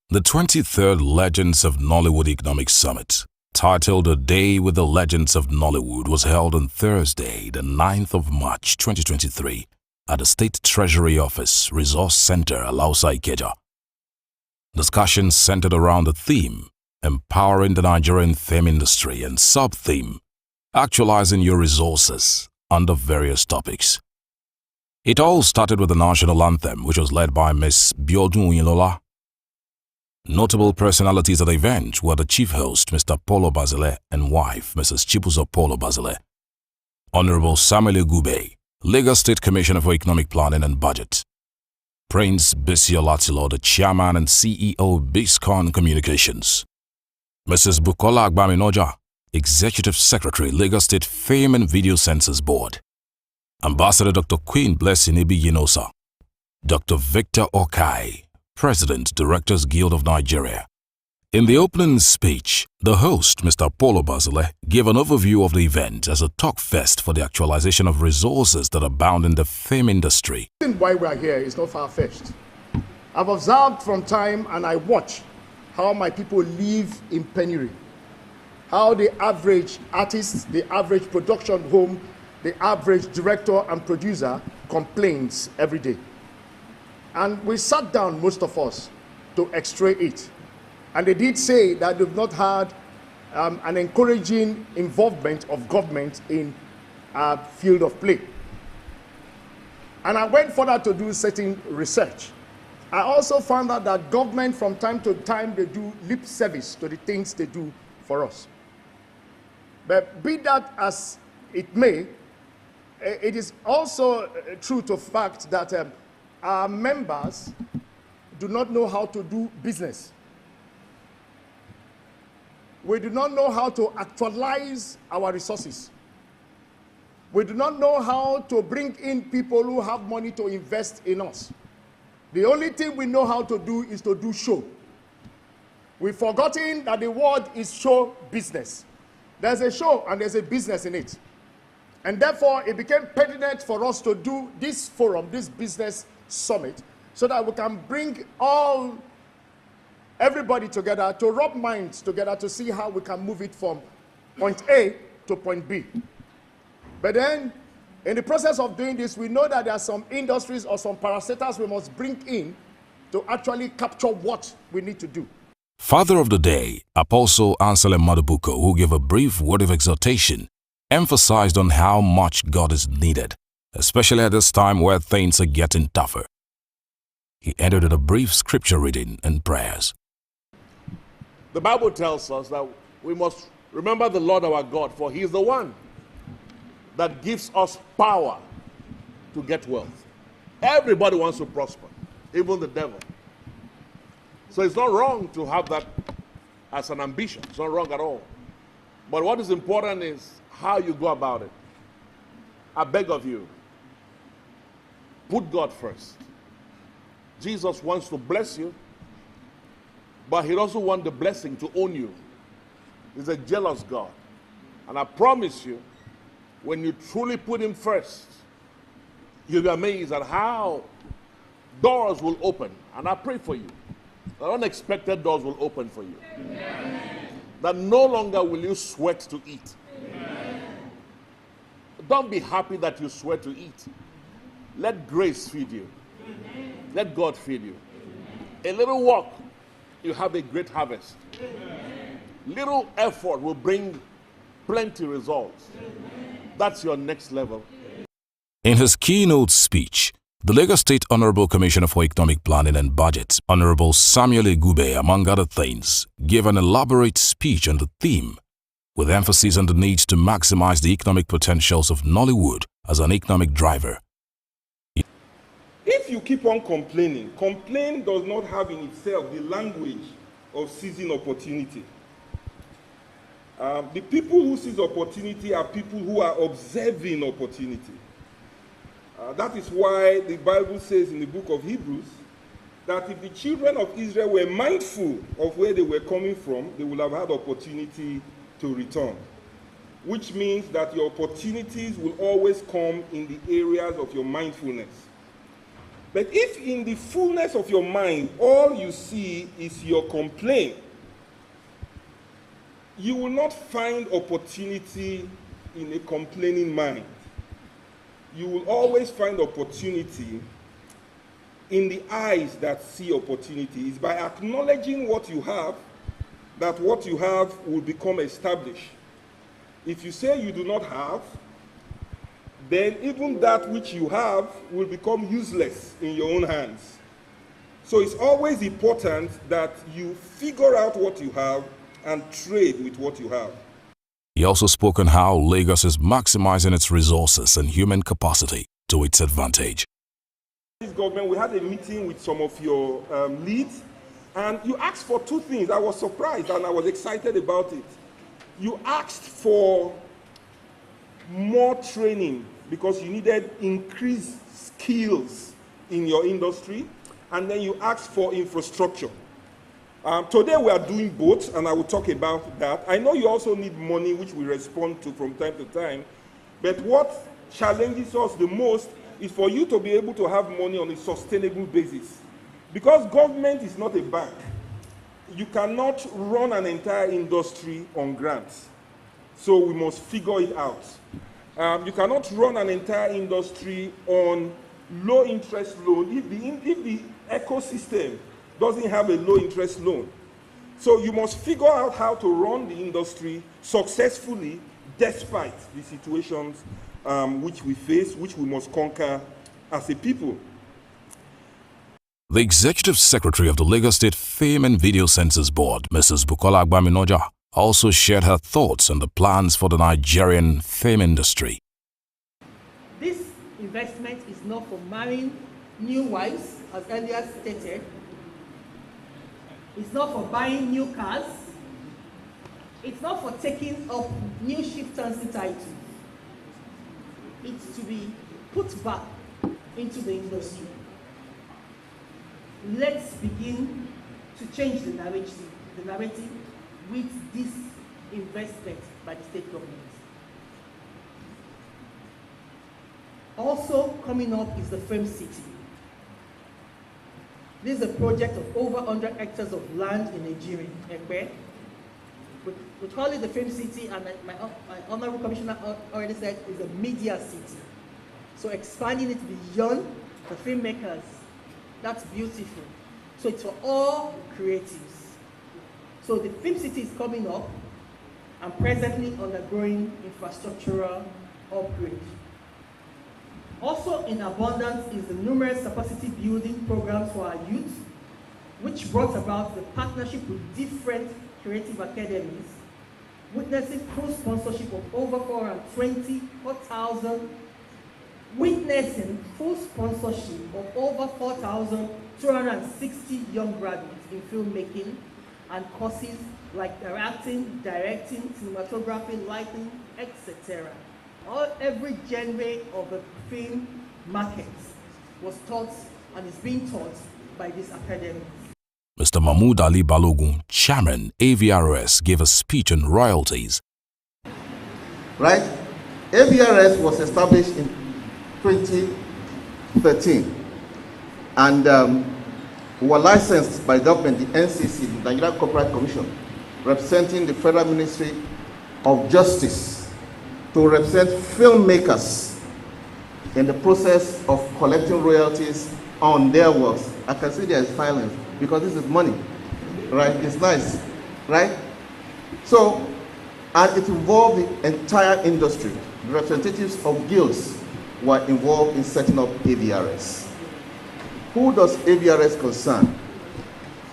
The 23rd Legends of Nollywood Economic Summit, titled A Day with the Legends of Nollywood, was held on Thursday, the 9th of March 2023 at the State Treasury Office, Resource Center, Alausa Ikeja. Discussions centered around the theme, Empowering the Nigerian Film Industry, and sub-theme, Actualizing Your Resources, under various topics. It all started with the national anthem, which was led by Ms. Biodun Oyinlola. Notable personalities at the event were the chief host, Mr. Paulo Bazile, and wife, Mrs. Chibuzo Paulo Bazile. Honorable Samuel Gube, Lagos State Commissioner for Economic Planning and Budget. Prince Bisi Olatilo, the Chairman and CEO of Biscon Communications. Mrs. Bukola Agbaminoja, Executive Secretary, Lagos State Film and Video Censors Board. Ambassador Dr. Queen Blessing Ibiyinosa. Dr. Victor Okai, President, Directors Guild of Nigeria. In the opening speech, the host, Mr. Paulo Bazile, gave an overview of the event as a talk fest for the actualization of resources that abound in the film industry. The reason why we are here is not far-fetched. I've observed from time and I watch how my people live in penury, how the average artist, the average production home, the average director and producer complains every day. And we sat down, most of us, to x-ray it. And they did say that they've not had an encouraging involvement of government in our field of play. And I went further to do certain research. I also found out that government, from time to time, they do lip service to the things they do for us. But be that as it may, it is also true to fact that our members do not know how to do business. We do not know how to actualize our resources. We do not know how to bring in people who have money to invest in us. The only thing we know how to do is to do show. We've forgotten that the word is show business. There's a show and there's a business in it. And therefore, it became pertinent for us to do this forum, this business summit, so that we can bring everybody together, to rub minds together, to see how we can move it from point A to point B. But then, in the process of doing this, we know that there are some industries or some parastatals we must bring in to actually capture what we need to do. Father of the Day, Apostle Anselm Madubuko, who gave a brief word of exhortation, emphasized on how much God is needed especially at this time where things are getting tougher. He ended with a brief scripture reading and prayers. The Bible tells us that we must remember the Lord our God, for he is the one that gives us power to get wealth. Everybody wants to prosper, even the devil. So it's not wrong to have that as an ambition. It's not wrong at all. But what is important is how you go about it. I beg of you, put God first. Jesus wants to bless you, but he doesn't want the blessing to own you. He's a jealous God. And I promise you, when you truly put him first, you'll be amazed at how doors will open. And I pray for you that unexpected doors will open for you. Amen. That no longer will you sweat to eat. Amen. Don't be happy that you sweat to eat. Let grace feed you. Amen. Let God feed you. Amen. A little work, you have a great harvest. Amen. Little effort will bring plenty results. Amen. That's your next level. In his keynote speech, the Lagos State Honorable Commissioner for Economic Planning and Budget, Honorable Samuel Egube, among other things, gave an elaborate speech on the theme, with emphasis on the need to maximize the economic potentials of Nollywood as an economic driver. If you keep on complaining, complaint does not have in itself the language of seizing opportunity. The people who seize opportunity are people who are observing opportunity. That is why the Bible says in the book of Hebrews that if the children of Israel were mindful of where they were coming from, they would have had opportunity to return. Which means that your opportunities will always come in the areas of your mindfulness. But if in the fullness of your mind, all you see is your complaint, you will not find opportunity in a complaining mind. You will always find opportunity in the eyes that see opportunity. It's by acknowledging what you have that what you have will become established. If you say you do not have, then even that which you have will become useless in your own hands. So it's always important that you figure out what you have and trade with what you have. He also spoke on how Lagos is maximizing its resources and human capacity to its advantage. This government, we had a meeting with some of your leads, and you asked for two things. I was surprised and I was excited about it. You asked for more training because you needed increased skills in your industry, and then you asked for infrastructure. Today we are doing both, and I will talk about that. I know you also need money, which we respond to from time to time, but what challenges us the most is for you to be able to have money on a sustainable basis. Because government is not a bank. You cannot run an entire industry on grants. So we must figure it out. You cannot run an entire industry on low interest loan if the ecosystem doesn't have a low interest loan. So you must figure out how to run the industry successfully despite the situations which we face, which we must conquer as a people. The Executive Secretary of the Lagos State Film and Video Censors Board, Mrs. Bukola Agbaminoja, also shared her thoughts on the plans for the Nigerian film industry. This investment is not for marrying new wives, as earlier stated. It's not for buying new cars. It's not for taking up new chieftaincy titles. It's to be put back into the industry. Let's begin to change the narrative with this investment by the state government. Also coming up is the Film City. This is a project of over 100 hectares of land in Nigeria, Ekpe. We call it the Film City, and my Honorable Commissioner already said it's a media city. So expanding it beyond the filmmakers, that's beautiful. So it's for all creatives. So the Film City is coming up and presently undergoing infrastructural upgrade. Also in abundance is the numerous capacity building programs for our youth, which brought about the partnership with different creative academies, witnessing full sponsorship of over 4,260 young graduates in filmmaking and courses like directing, cinematography, lighting, etc. Every genre of the film market was taught and is being taught by this academy. Mr. Mahmoud Ali Balogun, Chairman, AVRS, gave a speech on royalties. Right? AVRS was established in 2013 and we were licensed by government, the NCC, the Nigerian Corporate Commission, representing the Federal Ministry of Justice, to represent filmmakers in the process of collecting royalties on their works. I can see there is violence because this is money, right? It's nice, right? So, and it involved the entire industry. The representatives of guilds were involved in setting up AVRS. Who does AVRS concern?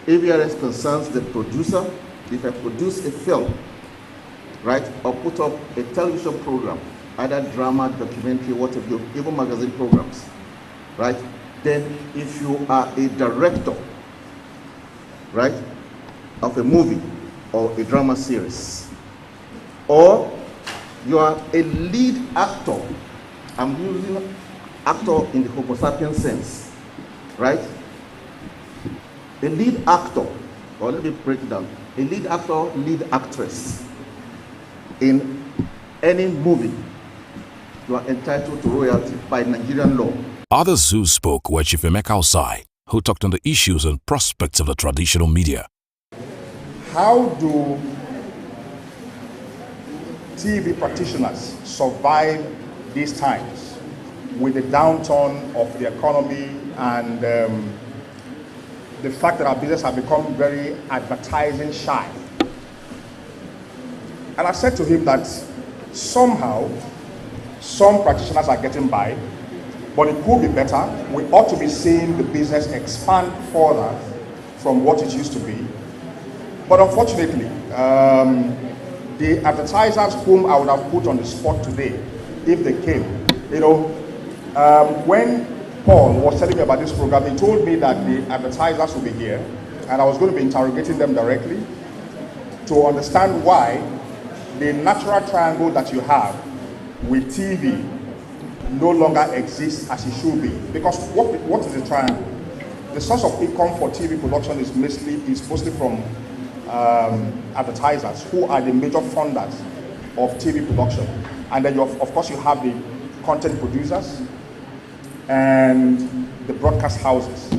AVRS concerns the producer. If I produce a film, right, or put up a television program, either drama, documentary, whatever, even magazine programs, right? Then if you are a director, right, of a movie or a drama series, or you are a lead actor, I'm using actor in the Homo sapiens sense, right? A lead actor, or let me break it down, a lead actor, lead actress in any movie, you are entitled to royalty by Nigerian law. Others who spoke were Chief Emeka Osai, who talked on the issues and prospects of the traditional media. How do TV practitioners survive these times with the downturn of the economy and the fact that our business have become very advertising shy? And I said to him that somehow some practitioners are getting by, but it could be better. We ought to be seeing the business expand further from what it used to be. But unfortunately, the advertisers whom I would have put on the spot today, if they came, you know, when Paul was telling me about this program, he told me that the advertisers will be here, and I was going to be interrogating them directly to understand why the natural triangle that you have with TV no longer exists as it should be. Because what is the triangle? The source of income for TV production is mostly from advertisers, who are the major funders of TV production. And then of course you have the content producers and the broadcast houses.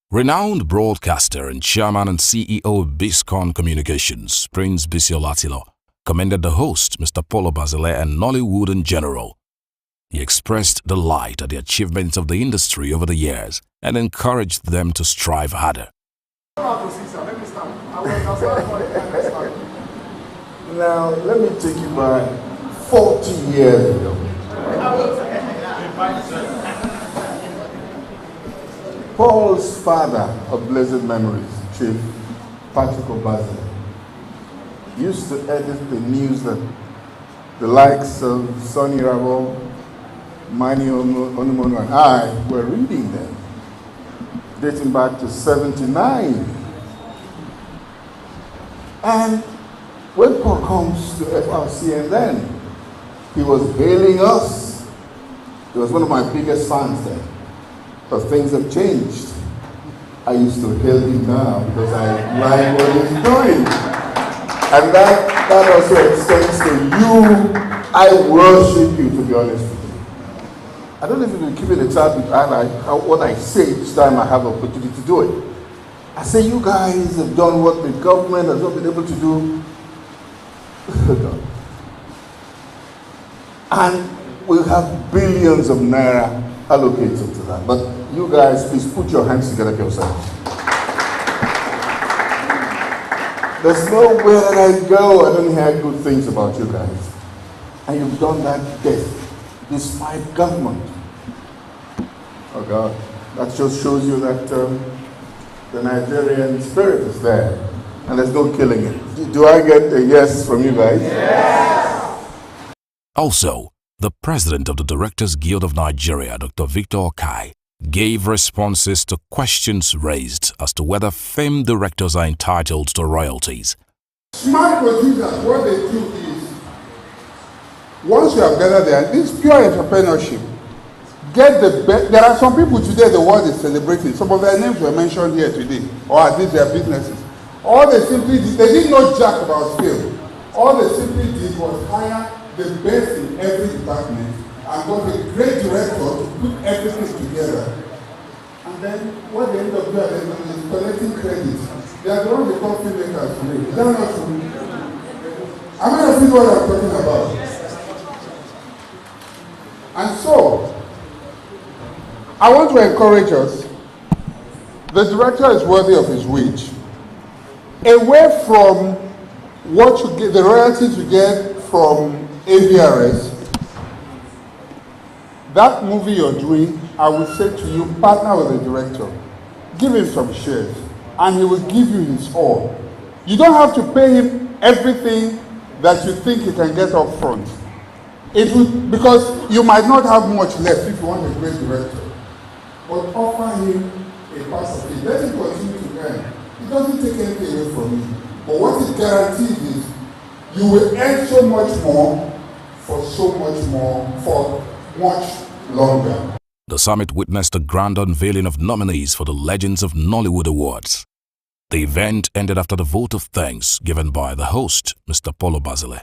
Renowned broadcaster and chairman and CEO of Biscon Communications, Prince Bisi Olatilo, commended the host, Mr. Paulo Bazile, and Nollywood in general. He expressed delight at the achievements of the industry over the years and encouraged them to strive harder. Now, let me take you back 40 years ago. Paul's father of blessed memories, Chief Patrick Obazile, used to edit the news that the likes of Sonny Rabo, Mani Onumono, and I were reading them, dating back to '79. And when Paul comes to FRCN he was hailing us. He was one of my biggest fans then. But things have changed. I used to hail him now because I like what he's doing. And that also extends to you. I worship you, to be honest with you. I don't know if you can keep it a chat with what I say each time I have an opportunity to do it. I say you guys have done what the government has not been able to do. And we have billions of naira allocated to that. But you guys, please put your hands together for yourselves. There's nowhere that I go I don't hear good things about you guys. And you've done that despite government. Oh God, that just shows you that the Nigerian spirit is there, and there's no killing it. Do I get a yes from you guys? Yes! Also, the president of the Directors Guild of Nigeria, Dr. Victor Okai, gave responses to questions raised as to whether film directors are entitled to royalties. Smart producers, what they do is, once you have gathered there, this pure entrepreneurship, get the best. There are some people today the world is celebrating. Some of their names were mentioned here today, or at least their businesses. All they simply did, they didn't know jack about film. All they simply did was hire the best in every department and got a great director to put everything together. And then what they end up doing is collecting credit. They are the ones they call filmmakers today. Is that not true? How many of you know what I'm talking about? And so, I want to encourage us. The director is worthy of his wage. Away from what you get, the royalties you get from AVRS, that movie you're doing, I will say to you, partner with the director. Give him some shares, and he will give you his all. You don't have to pay him everything that you think he can get up front. It will, because you might not have much left if you want a great director. But offer him a part of it. Let him continue to earn. It doesn't take anything away from you. But what it guarantees is you will earn so much more for so much more for much longer. The summit witnessed a grand unveiling of nominees for the Legends of Nollywood Awards. The event ended after the vote of thanks given by the host, Mr. Paulo Basile.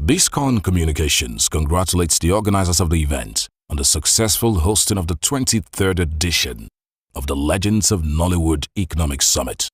Biscon Communications congratulates the organizers of the event on the successful hosting of the 23rd edition of the Legends of Nollywood Economic Summit.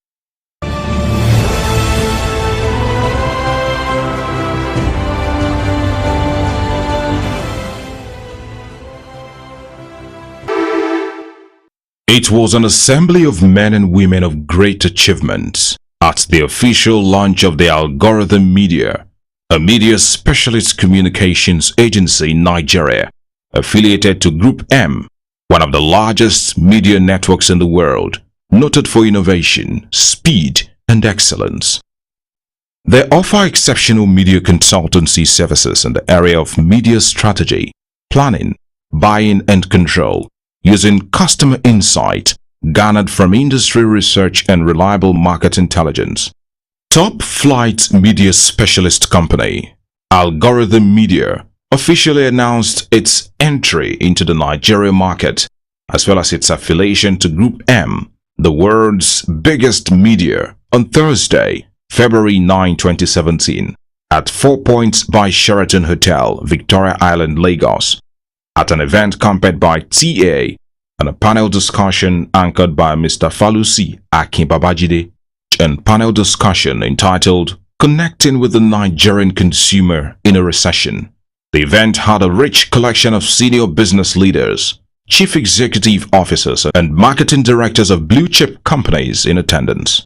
It was an assembly of men and women of great achievements at the official launch of the Algorithm Media, a media specialist communications agency in Nigeria, affiliated to Group M, one of the largest media networks in the world, noted for innovation, speed, and excellence. They offer exceptional media consultancy services in the area of media strategy, planning, buying, and control, using customer insight garnered from industry research and reliable market intelligence. Top flight media specialist company, Algorithm Media, officially announced its entry into the Nigeria market, as well as its affiliation to Group M, the world's biggest media, on Thursday, February 9, 2017, at 4 Points by Sheraton Hotel, Victoria Island, Lagos, at an event accompanied by TA and a panel discussion anchored by Mr. Falusi Akinbabajide, and panel discussion entitled Connecting with the Nigerian Consumer in a Recession. The event had a rich collection of senior business leaders, chief executive officers, and marketing directors of blue-chip companies in attendance.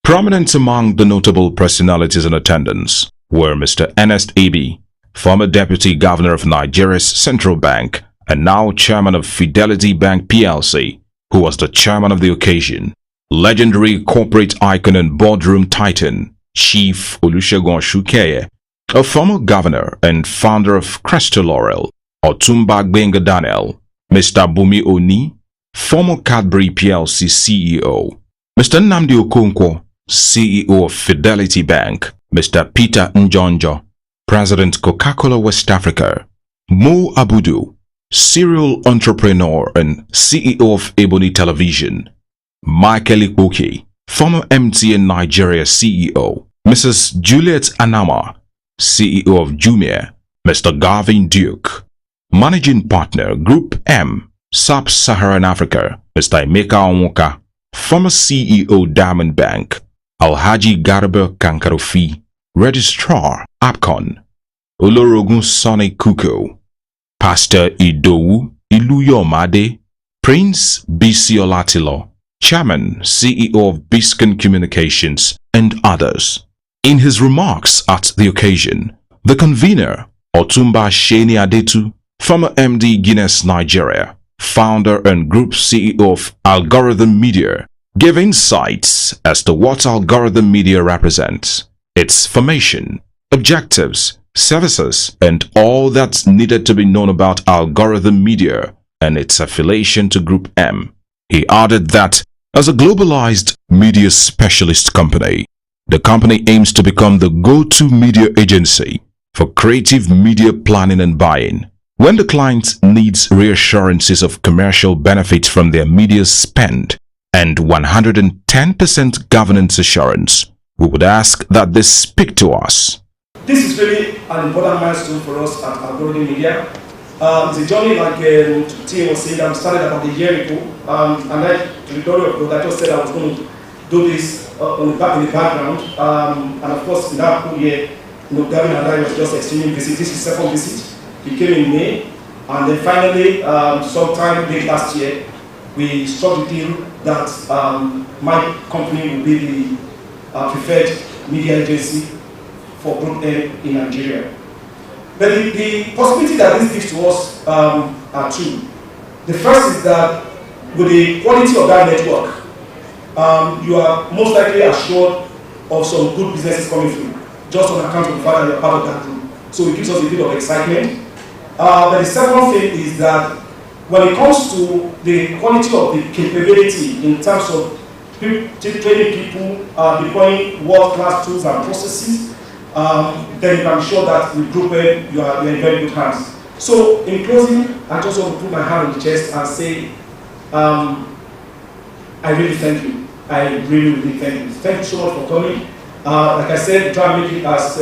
Prominent among the notable personalities in attendance were Mr. Ernest Abi, former Deputy Governor of Nigeria's Central Bank and now Chairman of Fidelity Bank PLC, who was the chairman of the occasion, legendary corporate icon and boardroom titan, Chief Olusegun Shukeye, a former governor and founder of Crystal Laurel, Otumba Gbenga Daniel, Mr. Bumi Oni, former Cadbury PLC CEO, Mr. Nnamdi Okonkwo, CEO of Fidelity Bank, Mr. Peter Njonjo, President Coca-Cola West Africa, Mo Abudu, serial entrepreneur and CEO of Ebony Television, Michael Ikpoki, former MTN Nigeria CEO, Mrs. Juliet Anama, CEO of Jumia, Mr. Gavin Duke, Managing Partner, Group M, Sub-Saharan Africa, Mr. Emeka Onwoka, former CEO Diamond Bank, Alhaji Garba Kankarofi, Registrar, APCON, Olorogun Sonny Kuko, Pastor Idowu Iluyomade, Prince Bisi Olatilo, Chairman, CEO of Biscon Communications, and others. In his remarks at the occasion, the convener, Otumba Sheni Adetu, former MD Guinness Nigeria, founder and group CEO of Algorithm Media, gave insights as to what Algorithm Media represents, its formation, objectives, services, and all that's needed to be known about Algorithm Media and its affiliation to Group M. He added that as a globalized media specialist company, the company aims to become the go-to media agency for creative media planning and buying. When the client needs reassurances of commercial benefits from their media spend and 110% governance assurance, we would ask that they speak to us. This is really an important milestone for us at Algorithm Media. It's a journey, like Tim was saying, that started about a year ago. And then, to the glory of God, I just said I was going to do this in the background. And of course, in that whole year, Gavin and I was just exchanging visits. This is the second visit. He came in May. And then finally, sometime late last year, we struck the deal that my company will be the preferred media agency for Group M in Nigeria. But the possibility that this gives to us are two. The first is that with the quality of that network, you are most likely assured of some good businesses coming through, just on account of the fact that you're part of that group. So it gives us a bit of excitement. But the second thing is that when it comes to the quality of the capability in terms of training people, deploying world-class tools and processes, then you can be sure that with Group M, you are in very good hands. So in closing, I just want to put my hand on the chest and say, I really thank you. I really, really thank you. Thank you so much for coming. Like I said, try and make it as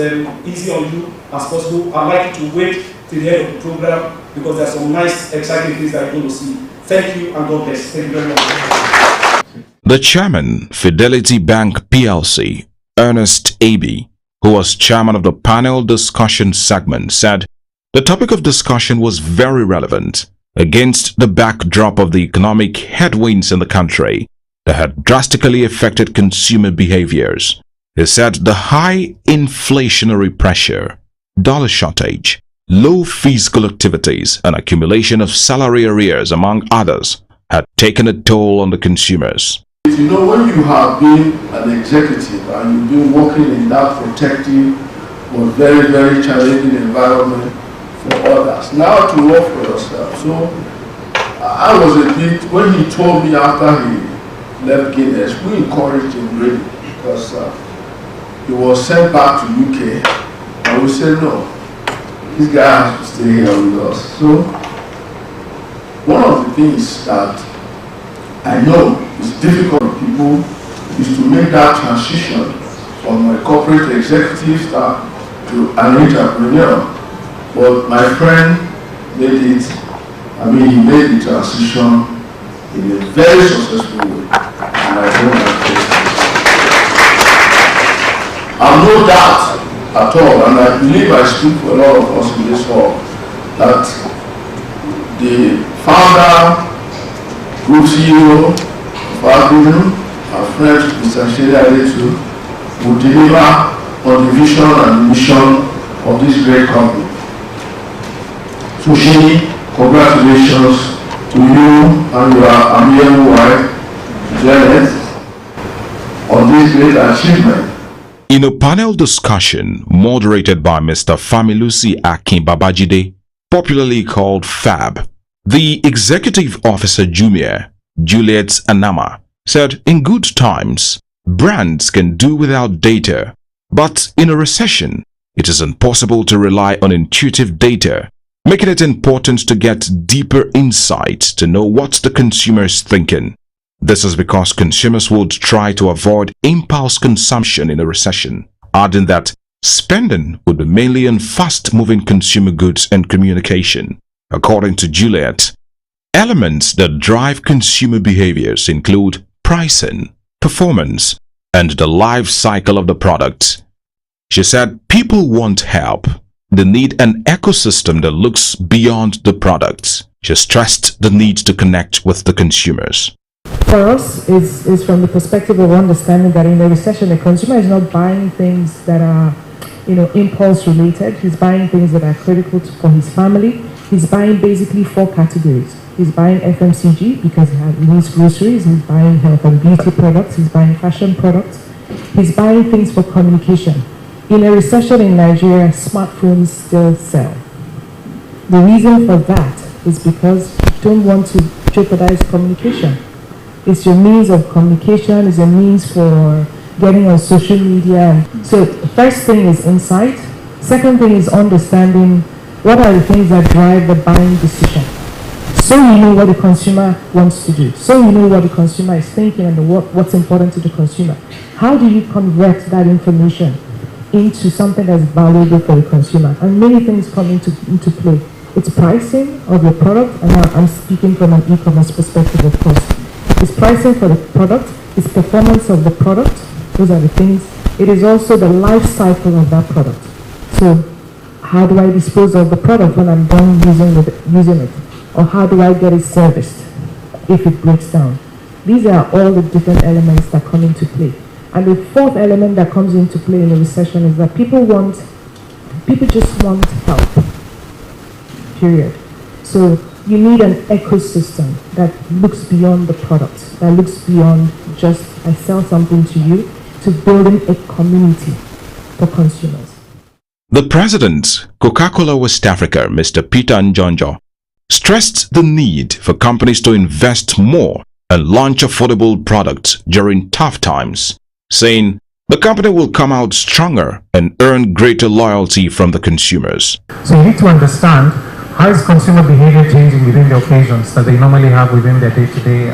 easy on you as possible. I'd like you to wait till the end of the program because there are some nice, exciting things that you're going to see. Thank you and God bless. Thank you very much. The chairman, Fidelity Bank PLC, Ernest Aby, who was chairman of the panel discussion segment, said the topic of discussion was very relevant against the backdrop of the economic headwinds in the country that had drastically affected consumer behaviors. He said the high inflationary pressure, dollar shortage, low fiscal activities, and accumulation of salary arrears, among others, had taken a toll on the consumers. You know, when you have been an executive and you've been working in that protective but very, very challenging environment for others, now to work for yourself. So I was a bit, when he told me after he left Guinness, we encouraged him really because he was sent back to UK and we said, no, this guy has to stay here with us. So one of the things that I know is difficult for people is to make that transition from a corporate executive staff to an entrepreneur. But my friend made it, he made the transition in a very successful way. And I don't have no doubt at all, and I believe I speak for a lot of us in this hall, that the founder, Group CEO of Algorithm, our friend Mr. Shedi Adetu, will deliver on the vision and mission of this great company. So Shedi, congratulations to you and your amiable wife, Janet, on this great achievement. In a panel discussion moderated by Mr. Familusi Akin Babajide, popularly called Fab, the executive officer Jumia, Juliet Anama, said in good times, brands can do without data, but in a recession, it is impossible to rely on intuitive data, making it important to get deeper insights to know what the consumer is thinking. This is because consumers would try to avoid impulse consumption in a recession, adding that spending would be mainly on fast-moving consumer goods and communication. According to Juliet, elements that drive consumer behaviors include pricing, performance, and the life cycle of the product. She said people want help. They need an ecosystem that looks beyond the products. She stressed the need to connect with the consumers. For us, it's from the perspective of understanding that in a recession, the consumer is not buying things that are impulse related. He's buying things that are critical for his family. He's buying basically 4 categories. He's buying FMCG because he needs groceries. He's buying health and beauty products. He's buying fashion products. He's buying things for communication. In a recession in Nigeria, smartphones still sell. The reason for that is because you don't want to jeopardize communication. It's your means of communication, it's a means for getting on social media. So the first thing is insight. Second thing is understanding what are the things that drive the buying decision. So you know what the consumer wants to do. So you know what the consumer is thinking and what's important to the consumer. How do you convert that information into something that's valuable for the consumer? And many things come into play. It's pricing of your product, and now I'm speaking from an e-commerce perspective, of course. It's pricing for the product, it's performance of the product, those are the things. It is also the life cycle of that product. So how do I dispose of the product when I'm done using it? Or how do I get it serviced if it breaks down? These are all the different elements that come into play. And the fourth element that comes into play in a recession is that people just want help, period. So you need an ecosystem that looks beyond the product, that looks beyond just, I sell something to you, to building a community for consumers. The President, Coca-Cola West Africa, Mr. Peter Njonjo, stressed the need for companies to invest more and launch affordable products during tough times, saying the company will come out stronger and earn greater loyalty from the consumers. So you need to understand how is consumer behavior changing within the occasions that they normally have within their day-to-day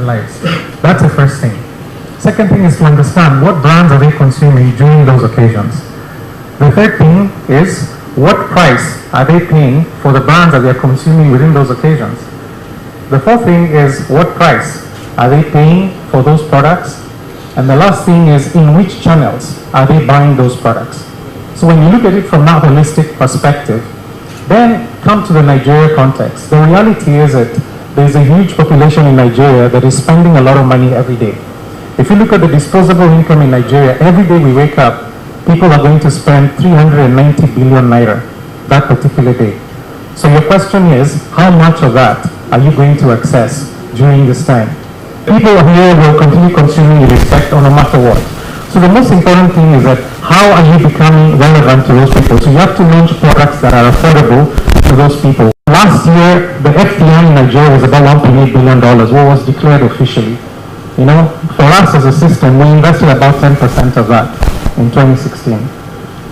lives. That's the first thing. Second thing is to understand what brands are they consuming during those occasions. The third thing is what price are they paying for the brands that they are consuming within those occasions. The fourth thing is what price are they paying for those products. And the last thing is in which channels are they buying those products. So when you look at it from that holistic perspective, then come to the Nigeria context. The reality is that there's a huge population in Nigeria that is spending a lot of money every day. If you look at the disposable income in Nigeria, every day we wake up, people are going to spend 390 billion naira that particular day. So your question is, how much of that are you going to access during this time? People here will continue consuming with respect or no matter what. So the most important thing is that how are you becoming relevant to those people? So you have to launch products that are affordable to those people. Last year, the FDI in Nigeria was about $1.8 billion, what was declared officially. You know, for us as a system, we invested about 10% of that in 2016.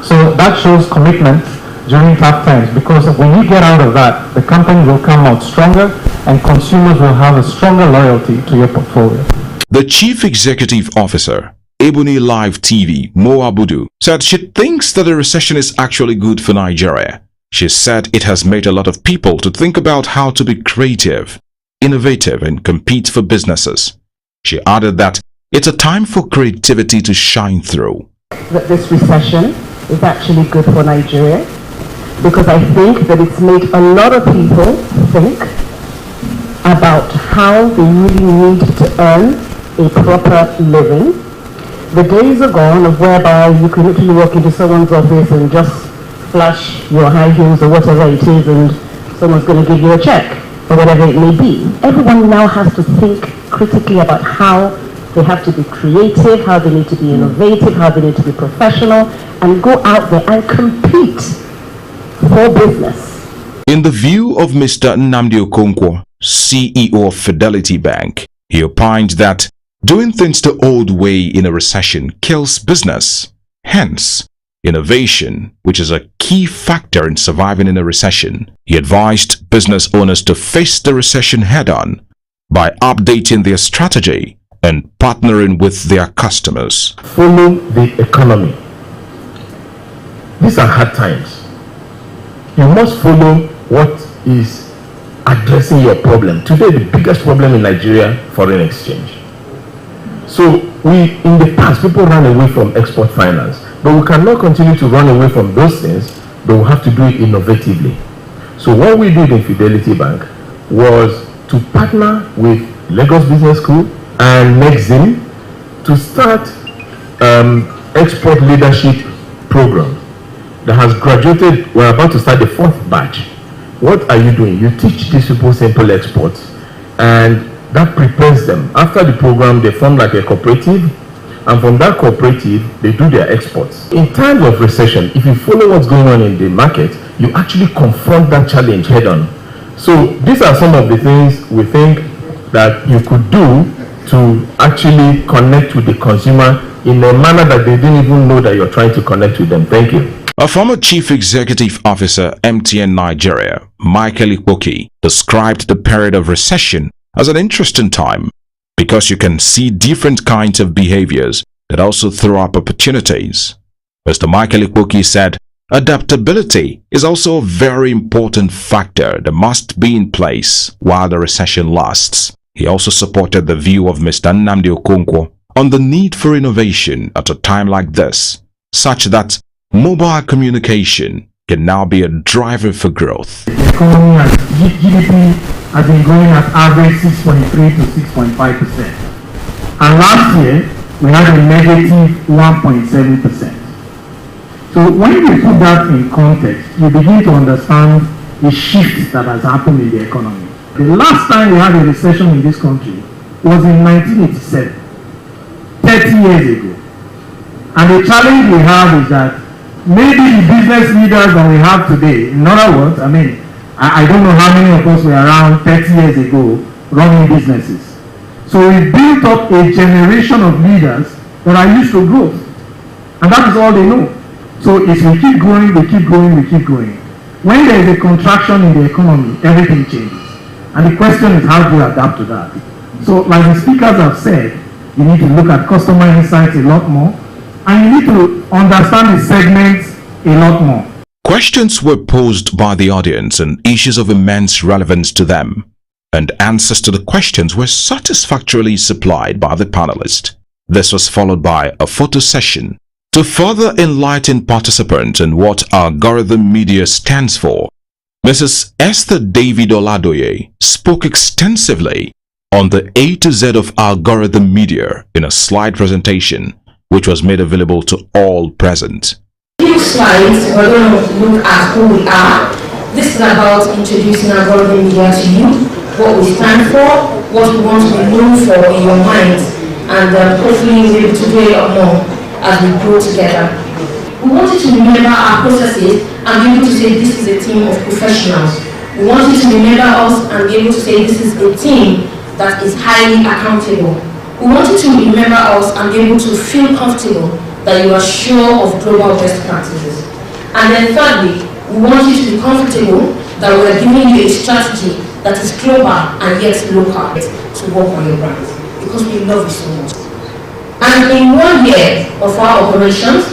So that shows commitment during tough times, because when you get out of that, the company will come out stronger and consumers will have a stronger loyalty to your portfolio. The Chief Executive Officer, Ebony Live TV, Mo Abudu, said she thinks that the recession is actually good for Nigeria. She said it has made a lot of people to think about how to be creative, innovative, and compete for businesses. She added that it's a time for creativity to shine through. That this recession is actually good for Nigeria, because I think that it's made a lot of people think about how they really need to earn a proper living. The days are gone of whereby you can literally walk into someone's office and just flash your high heels or whatever it is and someone's going to give you a check or whatever it may be. Everyone now has to think critically about how they have to be creative, how they need to be innovative, how they need to be professional, and go out there and compete for business. In the view of Mr. Nnamdi Okonkwo, CEO of Fidelity Bank, he opined that doing things the old way in a recession kills business. Hence, innovation, which is a key factor in surviving in a recession, he advised business owners to face the recession head-on by updating their strategy and partnering with their customers. Follow the economy. These are hard times. You must follow what is addressing your problem. Today, the biggest problem in Nigeria, foreign exchange. So in the past, people ran away from export finance, but we cannot continue to run away from those things, but we have to do it innovatively. So what we did in Fidelity Bank was to partner with Lagos Business School and Nexim to start export leadership program. that has graduated, we're about to start the 4th batch. What are you doing? You teach these people simple exports, and that prepares them. After the program, they form like a cooperative, and from that cooperative, they do their exports. In times of recession, if you follow what's going on in the market, you actually confront that challenge head on. So these are some of the things we think that you could do to actually connect with the consumer in a manner that they didn't even know that you're trying to connect with them. Thank you. A former Chief Executive Officer, MTN Nigeria, Michael Ikwoki, described the period of recession as an interesting time because you can see different kinds of behaviors that also throw up opportunities. Mr. Michael Ikwoki said, adaptability is also a very important factor that must be in place while the recession lasts. He also supported the view of Mr. Nnamdi Okonkwo on the need for innovation at a time like this, such that mobile communication can now be a driver for growth. The economy has, GDP has been growing at average 6.3 to 6.5%. And last year, we had a negative 1.7%. So when you put that in context, you begin to understand the shift that has happened in the economy. The last time we had a recession in this country was in 1987, 30 years ago. And the challenge we have is that maybe the business leaders that we have today, in other words, I don't know how many of us were around 30 years ago running businesses. So we built up a generation of leaders that are used to growth. And that is all they know. So if we keep growing, we keep growing, we keep growing. When there is a contraction in the economy, everything changes. And the question is, how do you adapt to that? So like the speakers have said, you need to look at customer insights a lot more, and you need to understand the segments a lot more. Questions were posed by the audience on issues of immense relevance to them, and answers to the questions were satisfactorily supplied by the panelists. This was followed by a photo session. To further enlighten participants on what algorithm media stands for, Mrs. Esther David Oladoye spoke extensively on the A to Z of algorithm media in a slide presentation, which was made available to all present. Few slides, we're going to look at who we are. This is about introducing algorithm media to you, what we stand for, what we want to be known for in your minds, and hopefully you'll be able to do a lot more as we grow together. We want you to remember our processes and be able to say this is a team of professionals. We want you to remember us and be able to say this is a team that is highly accountable. We want you to remember us and be able to feel comfortable that you are sure of global best practices. And then thirdly, we want you to be comfortable that we are giving you a strategy that is global and yet local to work on your brand, because we love you so much. And in 1 year of our operations,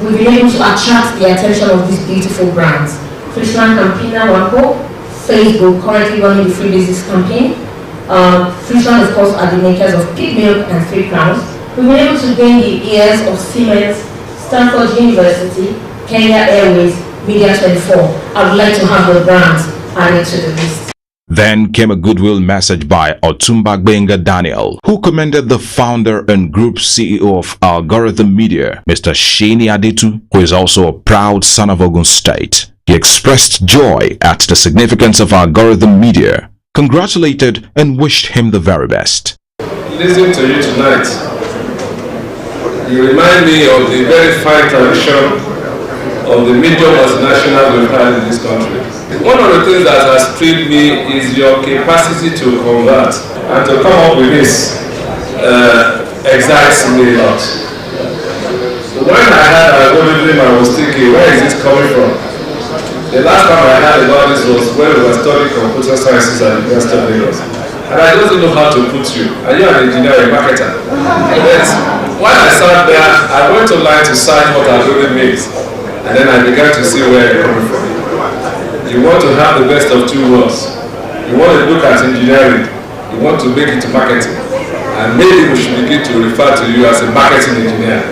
we've been able to attract the attention of these beautiful brands. Friesland Campina Wampo, Facebook currently running the Free Basics campaign. Friesland, of course, are the makers of Pig Milk and 3 Crowns. We've been able to gain the ears of Siemens, Stanford University, Kenya Airways, Media 24. I would like to have the brands added to the list. Then came a goodwill message by Otumba Gbenga Daniel, who commended the founder and group CEO of Algorithm Media, Mr. Sheni Adetu, who is also a proud son of Ogun State. He expressed joy at the significance of Algorithm Media, congratulated and wished him the very best. Listening to you tonight, you remind me of the very fine tradition of the media multinational we've had in this country. One of the things that has thrilled me is your capacity to convert, and to come up with this excites me a lot. When I had algorithm, I was thinking, where is this coming from? The last time I heard about this was when we were studying computer sciences at the University of Lagos. And I don't know how to put you. Are you an engineer or a marketer? But when I sat there, I went online to search what algorithm means. And then I began to see where you're coming from. You want to have the best of 2 worlds. You want to look at engineering. You want to make it to marketing. And maybe we should begin to refer to you as a marketing engineer.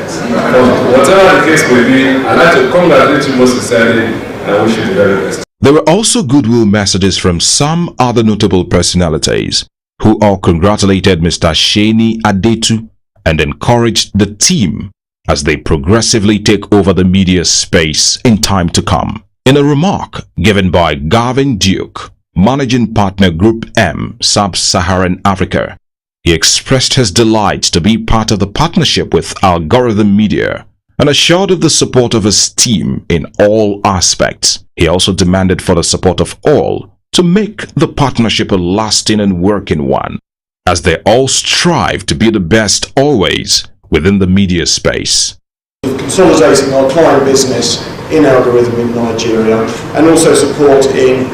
Whatever the case may be, I'd like to congratulate you most sincerely and wish you the very best. There were also goodwill messages from some other notable personalities who all congratulated Mr. Sheni Adetu and encouraged the team as they progressively take over the media space in time to come. In a remark given by Gavin Duke, Managing Partner Group M, Sub-Saharan Africa, he expressed his delight to be part of the partnership with Algorithm Media and assured of the support of his team in all aspects. He also demanded for the support of all to make the partnership a lasting and working one, as they all strive to be the best always within the media space. Consolidating our client business in Algorithm in Nigeria, and also support in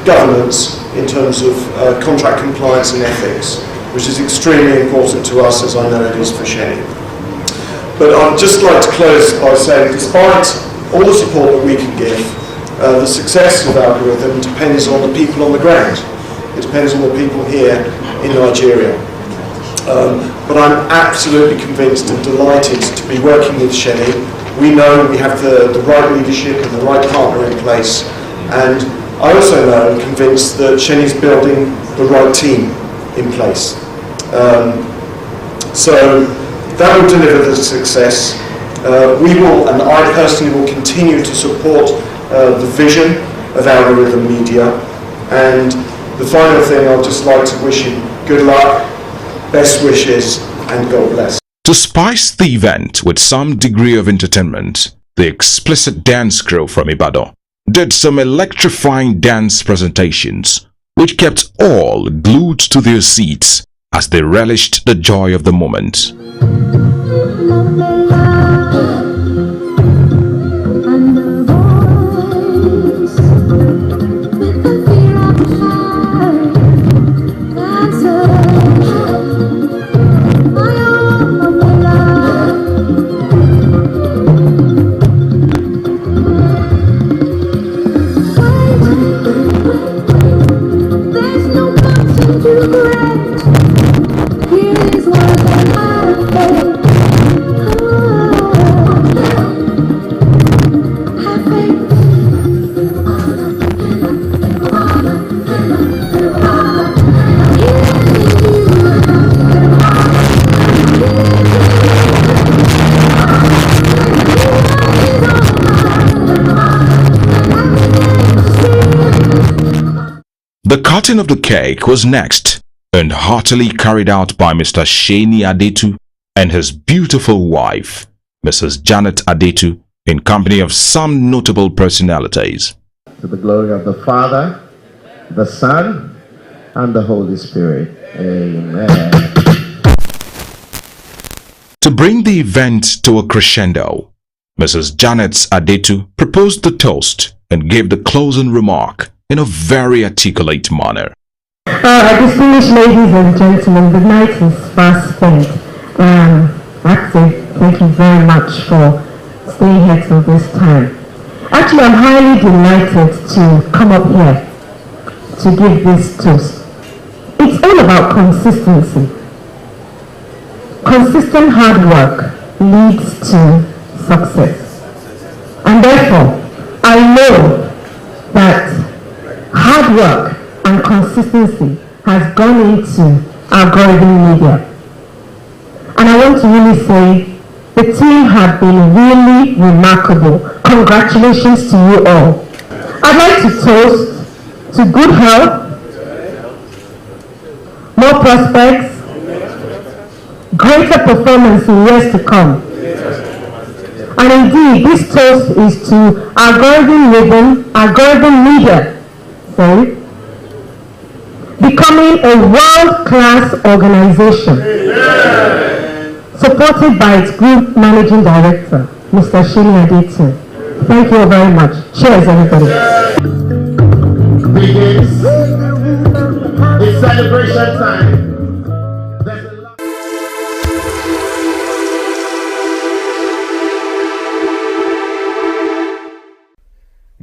governance in terms of contract compliance and ethics, which is extremely important to us, as I know it is for Sheni. But I'd just like to close by saying, despite all the support that we can give, the success of Algorithm depends on the people on the ground. It depends on the people here in Nigeria. But I'm absolutely convinced and delighted to be working with Sheni. We know we have the right leadership and the right partner in place. And I also know and convinced that Sheni's building the right team in place. So that will deliver the success. We will, and I personally will continue to support the vision of Algorithm Media. And the final thing, I'd just like to wish him good luck, best wishes, and God bless. To spice the event with some degree of entertainment, the Explicit Dance Crew from Ibadan did some electrifying dance presentations, which kept all glued to their seats as they relished the joy of the moment. The cutting of the cake was next and heartily carried out by Mr. Sheni Adetu and his beautiful wife, Mrs. Janet Adetu, in company of some notable personalities. To the glory of the Father, the Son, and the Holy Spirit. Amen. To bring the event to a crescendo, Mrs. Janet Adetu proposed the toast and gave the closing remark in a very articulate manner. Distinguished ladies and gentlemen, the night is fast spent. Actually, thank you very much for staying here till this time. Actually, I'm highly delighted to come up here to give this toast. It's all about consistency. Consistent hard work leads to success. And therefore, I know that hard work and consistency has gone into Algorithm Media. And I want to really say the team have been really remarkable. Congratulations to you all. I'd like to toast to good health, more prospects, greater performance in years to come. And indeed, this toast is to Algorithm Media, becoming a world-class organization, supported by its group managing director, Mr. Sheni Adetu. Thank you very much. Cheers, everybody. Begins. It's celebration time.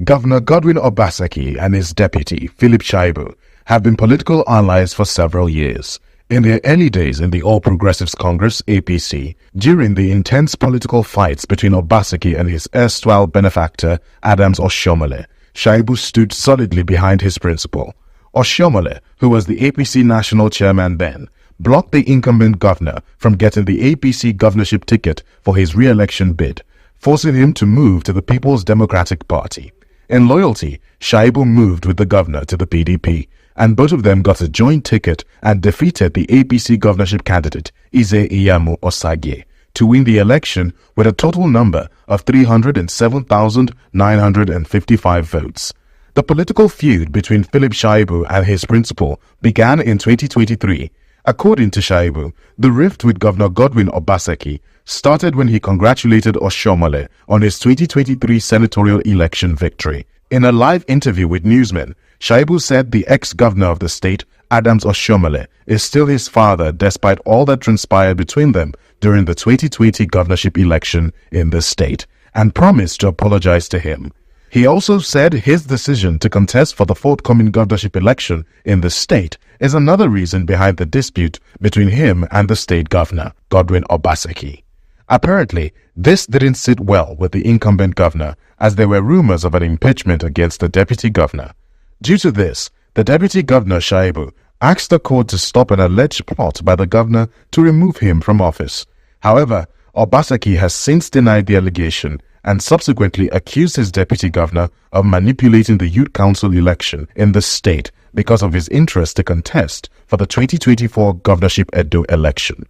Governor Godwin Obaseki and his deputy, Philip Shaibu, have been political allies for several years. In their early days in the All Progressives Congress, APC, during the intense political fights between Obaseki and his erstwhile benefactor, Adams Oshiomhole, Shaibu stood solidly behind his principle. Oshiomhole, who was the APC national chairman then, blocked the incumbent governor from getting the APC governorship ticket for his re-election bid, forcing him to move to the People's Democratic Party. In loyalty, Shaibu moved with the governor to the PDP, and both of them got a joint ticket and defeated the APC governorship candidate, Ize Iyamu Osagye, to win the election with a total number of 307,955 votes. The political feud between Philip Shaibu and his principal began in 2023. According to Shaibu, the rift with Governor Godwin Obaseki started when he congratulated Oshomole on his 2023 senatorial election victory. In a live interview with newsmen, Shaibu said the ex-governor of the state, Adams Oshomole, is still his father despite all that transpired between them during the 2020 governorship election in the state, and promised to apologize to him. He also said his decision to contest for the forthcoming governorship election in the state is another reason behind the dispute between him and the state governor, Godwin Obaseki. Apparently, this didn't sit well with the incumbent governor, as there were rumors of an impeachment against the deputy governor. Due to this, the deputy governor Shaibu asked the court to stop an alleged plot by the governor to remove him from office. However, Obaseki has since denied the allegation and subsequently accused his deputy governor of manipulating the youth council election in the state because of his interest to contest for the 2024 governorship Edo election.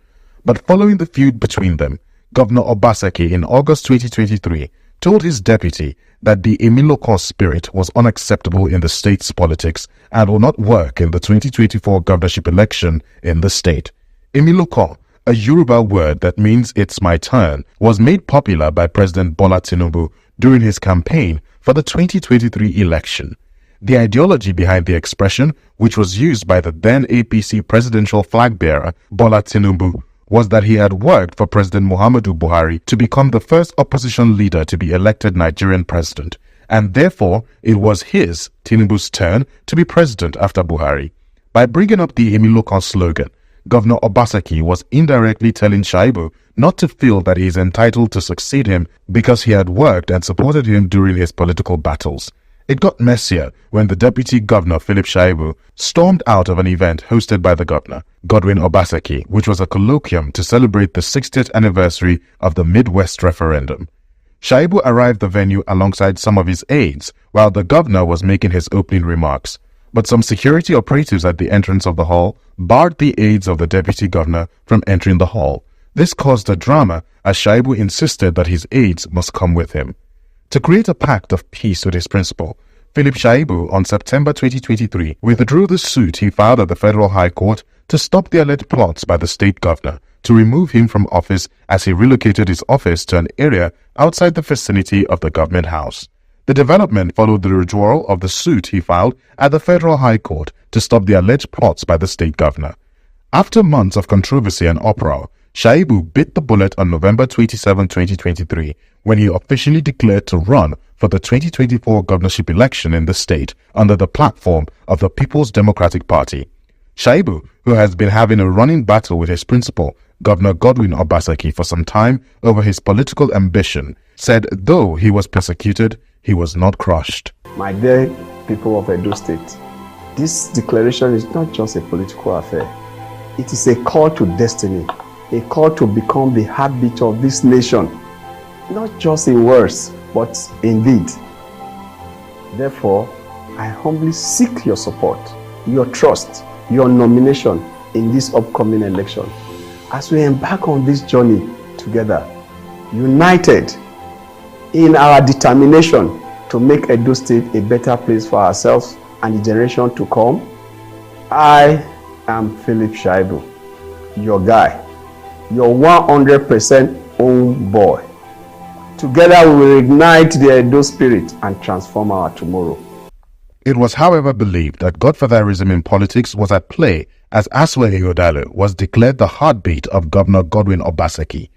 But following the feud between them, Governor Obaseki in August 2023 told his deputy that the Emiloko spirit was unacceptable in the state's politics and will not work in the 2024 governorship election in the state. Emiloko, a Yoruba word that means "it's my turn," was made popular by President Bola Tinubu during his campaign for the 2023 election. The ideology behind the expression, which was used by the then APC presidential flag bearer Bola Tinubu, was that he had worked for President Muhammadu Buhari to become the first opposition leader to be elected Nigerian president, and therefore it was his, Tinubu's, turn to be president after Buhari. By bringing up the Emiloko slogan, Governor Obaseki was indirectly telling Shaibu not to feel that he is entitled to succeed him because he had worked and supported him during his political battles. It got messier when the deputy governor Philip Shaibu stormed out of an event hosted by the governor, Godwin Obaseki, which was a colloquium to celebrate the 60th anniversary of the Midwest referendum. Shaibu arrived the venue alongside some of his aides while the governor was making his opening remarks, but some security operatives at the entrance of the hall barred the aides of the deputy governor from entering the hall. This caused a drama as Shaibu insisted that his aides must come with him. To create a pact of peace with his principal, Philip Shaibu on September 2023 withdrew the suit he filed at the Federal High Court to stop the alleged plots by the state governor to remove him from office as he relocated his office to an area outside the vicinity of the government house. The development followed the withdrawal of the suit he filed at the Federal High Court to stop the alleged plots by the state governor. After months of controversy and uproar, Shaibu bit the bullet on November 27, 2023, when he officially declared to run for the 2024 governorship election in the state under the platform of the People's Democratic Party. Shaibu, who has been having a running battle with his principal, Governor Godwin Obaseki, for some time over his political ambition, said though he was persecuted, he was not crushed. My dear people of Edo State, this declaration is not just a political affair. It is a call to destiny, a call to become the heartbeat of this nation, not just in words, but in deed. Therefore, I humbly seek your support, your trust, your nomination in this upcoming election as we embark on this journey together, united in our determination to make Edo State a better place for ourselves and the generation to come. I am Philip Shaibu, your guy, your 100% own boy. Together we will ignite the Edo spirit and transform our tomorrow. It was, however, believed that godfatherism in politics was at play as Aswe Ighodalo was declared the heartbeat of Governor Godwin Obaseki.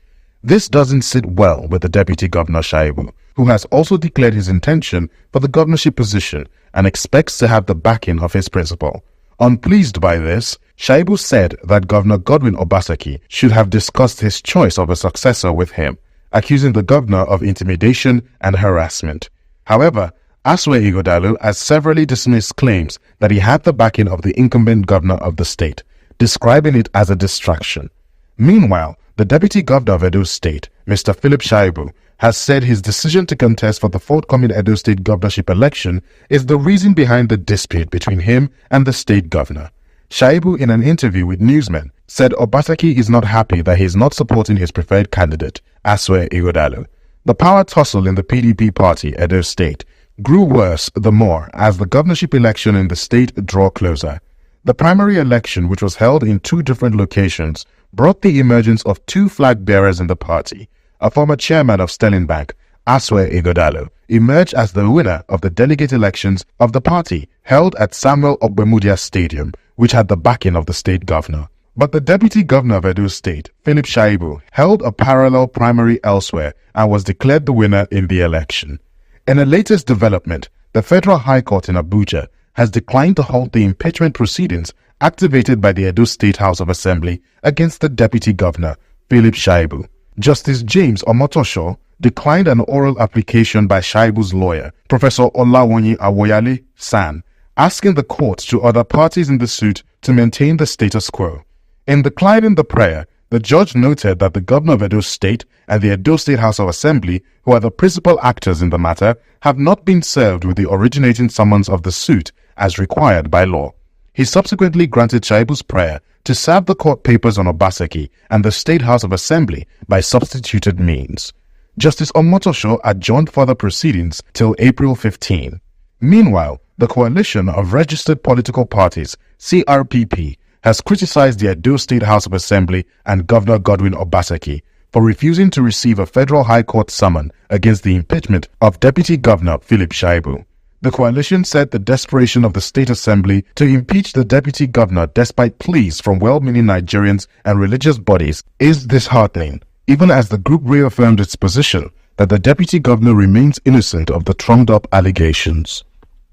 This doesn't sit well with the Deputy Governor Shaibu, who has also declared his intention for the governorship position and expects to have the backing of his principal. Unpleased by this, Shaibu said that Governor Godwin Obaseki should have discussed his choice of a successor with him, accusing the governor of intimidation and harassment. However, Aswe Ighodalo has severally dismissed claims that he had the backing of the incumbent governor of the state, describing it as a distraction. Meanwhile, the Deputy Governor of Edo State, Mr. Philip Shaibu, has said his decision to contest for the forthcoming Edo State governorship election is the reason behind the dispute between him and the state governor. Shaibu, in an interview with newsmen, said Obaseki is not happy that he is not supporting his preferred candidate, Asue Ighodalo. The power tussle in the PDP party, Edo State, grew worse the more as the governorship election in the state drew closer. The primary election, which was held in two different locations, brought the emergence of two flag bearers in the party. A former chairman of Sterling Bank, Asue Ighodalo, emerged as the winner of the delegate elections of the party held at Samuel Ogbemudia Stadium, which had the backing of the state governor. But the Deputy Governor of Edo State, Philip Shaibu, held a parallel primary elsewhere and was declared the winner in the election. In a latest development, the Federal High Court in Abuja has declined to halt the impeachment proceedings activated by the Edo State House of Assembly against the Deputy Governor, Philip Shaibu. Justice James Omotosho declined an oral application by Shaibu's lawyer, Professor Olawonyi Awoyale San, asking the court to order parties in the suit to maintain the status quo. In declining the prayer, the judge noted that the governor of Edo State and the Edo State House of Assembly, who are the principal actors in the matter, have not been served with the originating summons of the suit as required by law. He subsequently granted Shaibu's prayer to serve the court papers on Obaseki and the State House of Assembly by substituted means. Justice Omotosho adjourned further proceedings till April 15. Meanwhile, the Coalition of Registered Political Parties, CRPP, has criticized the Edo State House of Assembly and Governor Godwin Obaseki for refusing to receive a federal high court summon against the impeachment of Deputy Governor Philip Shaibu. The coalition said the desperation of the State Assembly to impeach the Deputy Governor despite pleas from well-meaning Nigerians and religious bodies is disheartening, even as the group reaffirmed its position that the Deputy Governor remains innocent of the trumped-up allegations.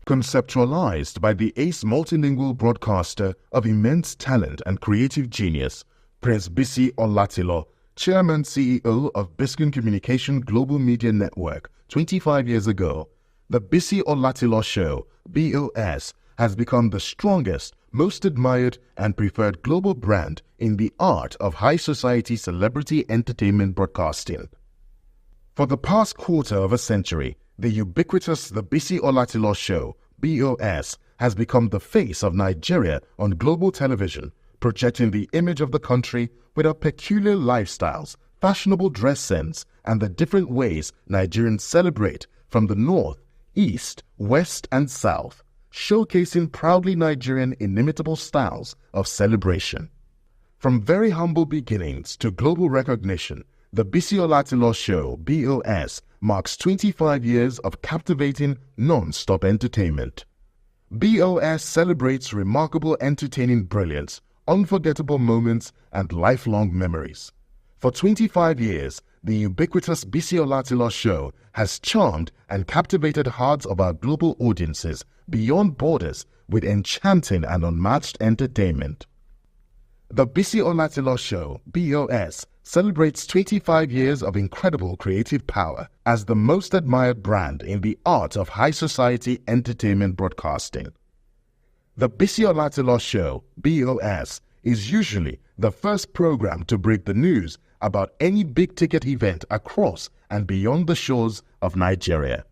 Conceptualized by the ace multilingual broadcaster of immense talent and creative genius, Prince Bisi Olatilo, Chairman CEO of Biscon Communication Global Media Network 25 years ago, the Bisi Olatilo Show, BOS, has become the strongest, most admired and preferred global brand in the art of high society celebrity entertainment broadcasting. For the past quarter of a century, the ubiquitous The Bisi Olatilo Show, BOS, has become the face of Nigeria on global television, projecting the image of the country with our peculiar lifestyles, fashionable dress sense, and the different ways Nigerians celebrate from the north, east, west, and south, showcasing proudly Nigerian inimitable styles of celebration. From very humble beginnings to global recognition, the Bisi Olatilo Show, BOS, marks 25 years of captivating, non-stop entertainment. BOS celebrates remarkable entertaining brilliance, unforgettable moments, and lifelong memories. For 25 years, the ubiquitous Bisi Olatilo Show has charmed and captivated hearts of our global audiences beyond borders with enchanting and unmatched entertainment. The Bisi Olatilo Show, BOS, celebrates 25 years of incredible creative power as the most admired brand in the art of high society entertainment broadcasting. The Bisi Olatilo Show, BOS, is usually the first program to break the news about any big-ticket event across and beyond the shores of Nigeria.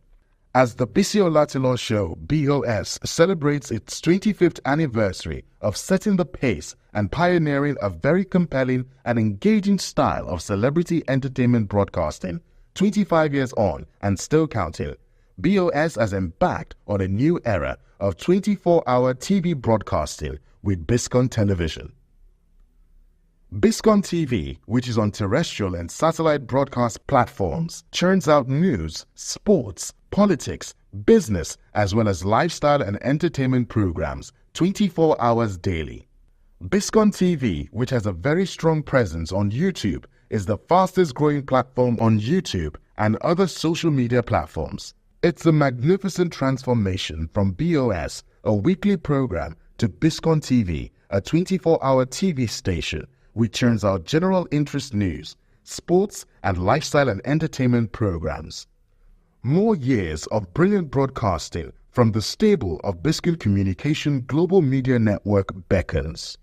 As the Bisi Olatilo Show, BOS, celebrates its 25th anniversary of setting the pace and pioneering a very compelling and engaging style of celebrity entertainment broadcasting, 25 years on and still counting, BOS has embarked on a new era of 24-hour TV broadcasting with Biscon Television. Biscon TV, which is on terrestrial and satellite broadcast platforms, churns out news, sports, politics, business, as well as lifestyle and entertainment programs 24 hours daily. Biscon TV, which has a very strong presence on YouTube, is the fastest growing platform on YouTube and other social media platforms. It's a magnificent transformation from BOS, a weekly program, to Biscon TV, a 24-hour TV station which churns out general interest news, sports, and lifestyle and entertainment programs. More years of brilliant broadcasting from the stable of Biscon Communication Global Media Network beckons.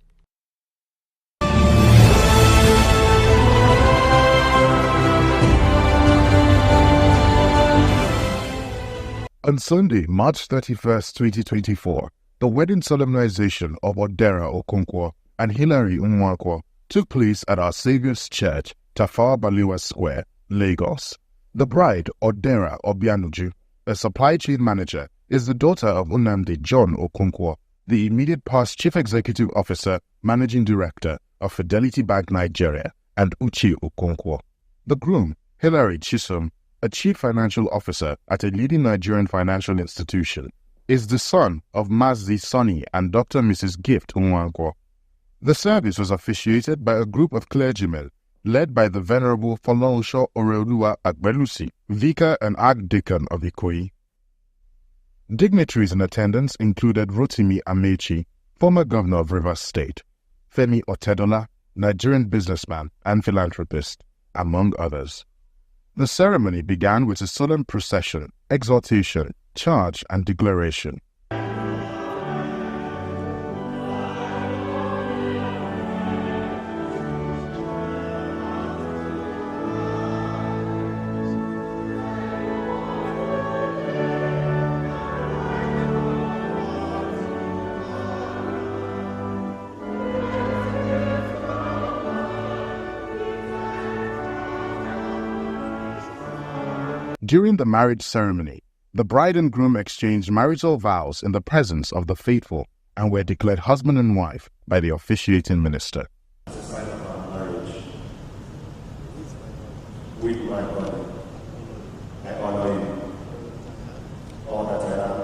On Sunday, March 31st, 2024, the wedding solemnization of Odera Okonkwo and Hilary Unwakwo took place at Our Saviour's Church, Tafawa Balewa Square, Lagos. The bride, Odera Obianuju, a supply chain manager, is the daughter of Nnamdi John Okonkwo, the immediate past Chief Executive Officer, Managing Director of Fidelity Bank Nigeria, and Uche Okonkwo. The groom, Hilary Chisom, a Chief Financial Officer at a leading Nigerian financial institution, is the son of Mazi Sonny and Dr. Mrs. Gift Unwakwo. The service was officiated by a group of clergymen led by the Venerable Folorunsho Oreoluwa Agbelusi, Vicar and Archdeacon of Ikoyi. Dignitaries in attendance included Rotimi Amechi, former governor of Rivers State, Femi Otedola, Nigerian businessman and philanthropist, among others. The ceremony began with a solemn procession, exhortation, charge, and declaration. During the marriage ceremony, the bride and groom exchanged marital vows in the presence of the faithful and were declared husband and wife by the officiating minister. As a sign of our marriage, with my body, I honor you. All that I am,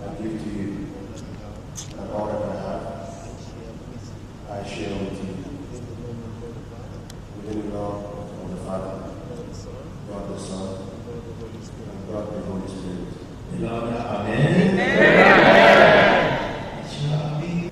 I give to you, and all that I have, I share with you. Within the love of the Father, God the Son, and God the Holy Spirit. Amen. It shall be.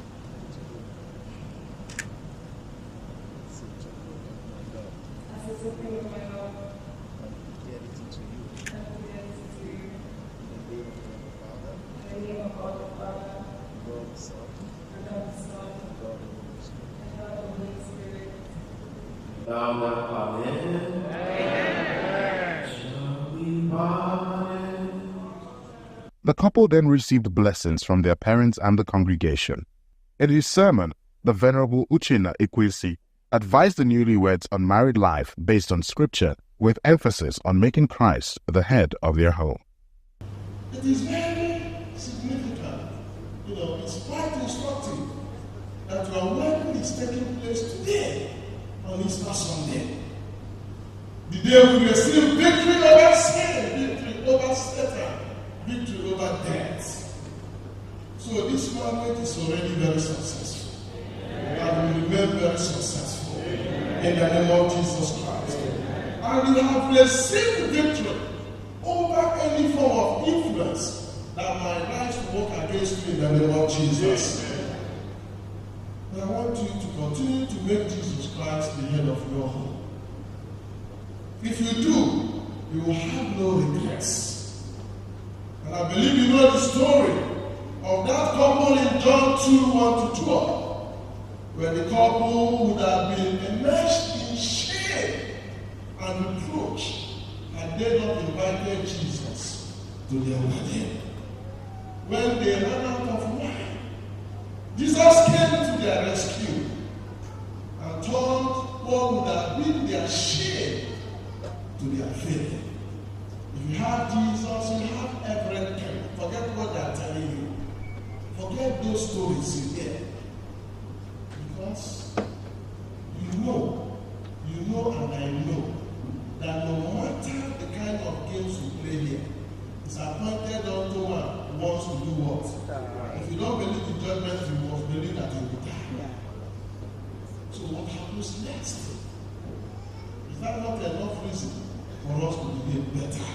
The couple then received blessings from their parents and the congregation. In his sermon, the Venerable Uchenna Ekwesi advised the newlyweds on married life based on scripture, with emphasis on making Christ the head of their home. It is very significant, it's quite instructive that your wedding is taking place today on Easter Sunday. The day we receive victory over sin, victory over Satan, victory over death. So this marriage is already very successful. And will remain very successful in the name of Jesus Christ. And you have received victory over any form of influence that might rise to work against you in the name of Jesus. And I want you to continue to make Jesus Christ the head of your home. If you do, you will have no regrets. And I believe you know the story of that couple in John 2:1-12, where the couple would have been immersed in shame and reproach had they not invited Jesus to their wedding. When they ran out of wine, Jesus came to their rescue and turned what would have been their shame to their faith. If you have Jesus, you have everything. Forget what they are telling you. Forget those stories you hear. Because you know and I know that no matter the kind of games we play here, it's appointed unto one who wants to do what? If you don't believe in judgment, you must believe that you will die. So what happens next? Is that not enough reason for us to behave better?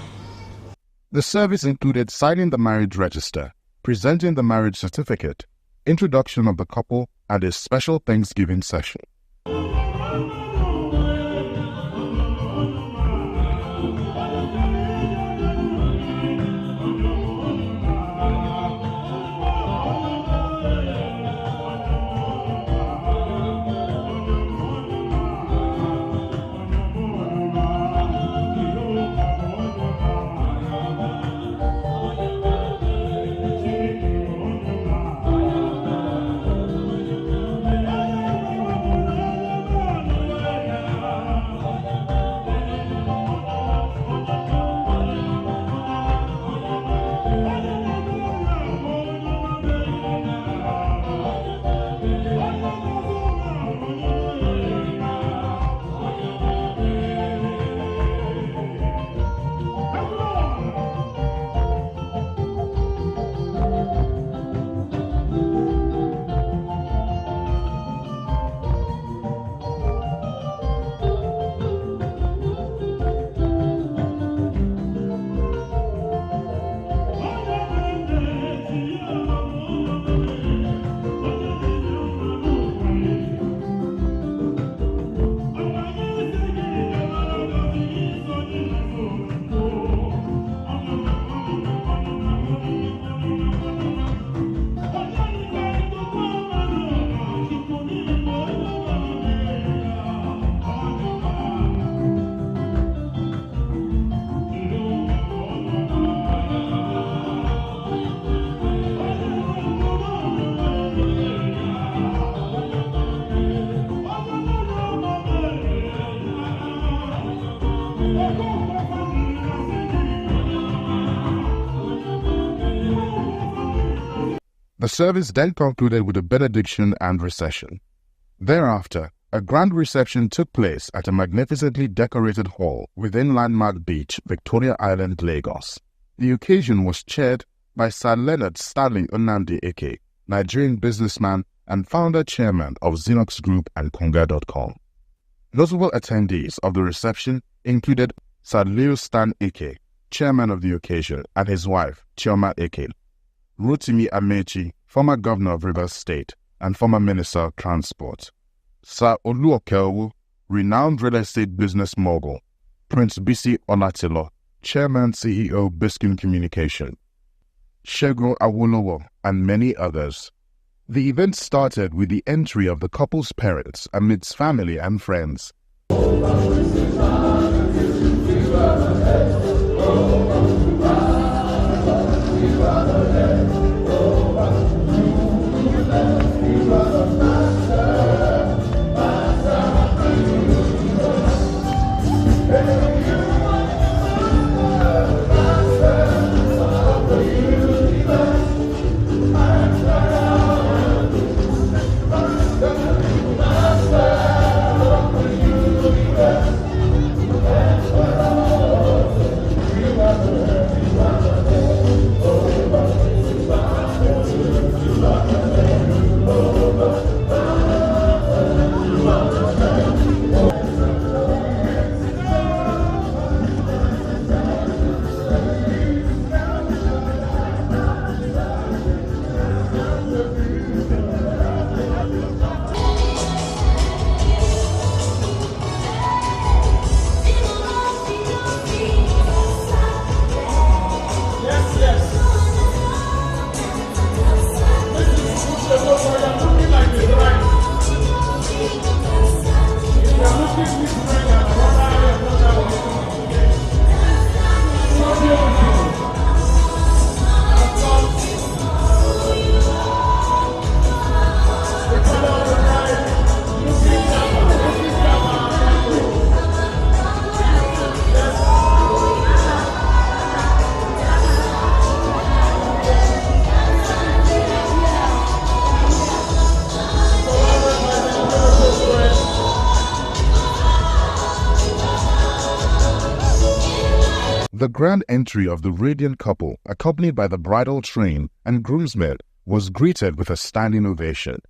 The service included signing the marriage register, presenting the marriage certificate, introduction of the couple, and a special Thanksgiving session. The service then concluded with a benediction and recession. Thereafter, a grand reception took place at a magnificently decorated hall within Landmark Beach, Victoria Island, Lagos. The occasion was chaired by Sir Leonard Stanley Nnamdi Eke, Nigerian businessman and founder-chairman of Xenox Group and Konga.com. Notable attendees of the reception included Sir Leo Stan Eke, chairman of the occasion, and his wife, Chioma Eke, Rotimi Amechi, former governor of Rivers State and former minister of transport, Sir Oluokeowo, renowned real estate business mogul, Prince Bisi Olatilo, chairman CEO Biscon Communication, Segun Awolowo, and many others. The event started with the entry of the couple's parents amidst family and friends. The grand entry of the radiant couple, accompanied by the bridal train and groomsmen, was greeted with a standing ovation.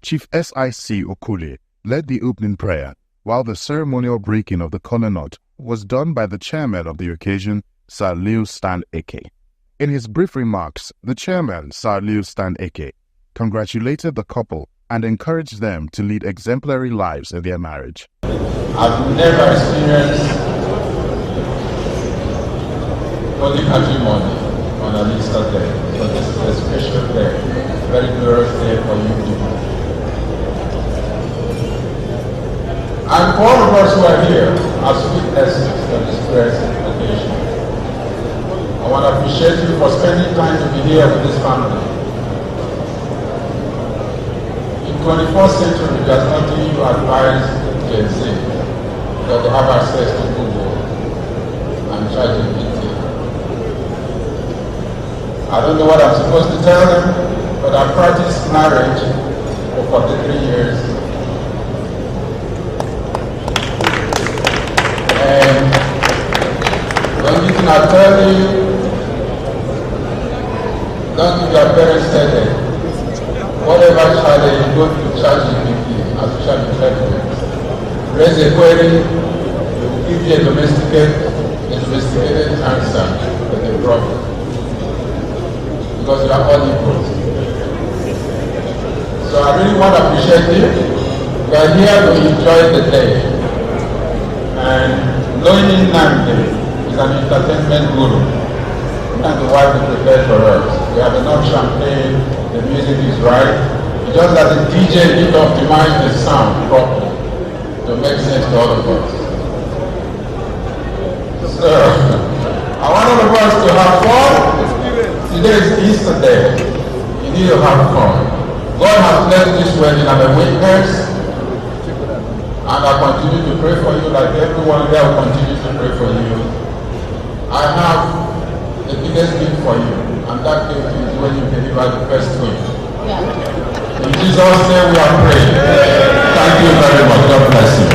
Chief S.I.C. Okule led the opening prayer, while the ceremonial breaking of the kola nut was done by the chairman of the occasion, Sir Leo Stan Eke. In his brief remarks, the chairman, Sir Leo Stan Eke, congratulated the couple and encouraged them to lead exemplary lives in their marriage. I've never experienced Holy Matrimony on an Easter day, so this is a special day, a very glorious day for you people. And all of us who are here as witnesses to this great occasion, I want to appreciate you for spending time to be here with this family. In 21st century, there's nothing you advise Gen Z, because they have access to Google and ChatGPT. I don't know what I'm supposed to tell them, but I practiced marriage for 43 years. And the only thing I tell you, don't give your parents headache. Whatever challenge you go to ChatGPT, artificial intelligence, raise a query, it will give you a domesticated answer to the problem. Because you are all equals. So I really want to appreciate you. We are here to enjoy the day. And Loini Nnamdi is an entertainment guru. And the wife is prepared for us. We have enough champagne, the music is right. It's just that the DJ did optimize the sound properly to make sense to all of us. So, I want all of us to have fun. Today is Easter Day. You need to have fun. God has blessed this wedding. I'm a witness. And I continue to pray for you like everyone there will continue to pray for you. I have the biggest gift for you. And that gift is when you deliver the first twin. In Jesus' name we are praying. Thank you very much. God bless you.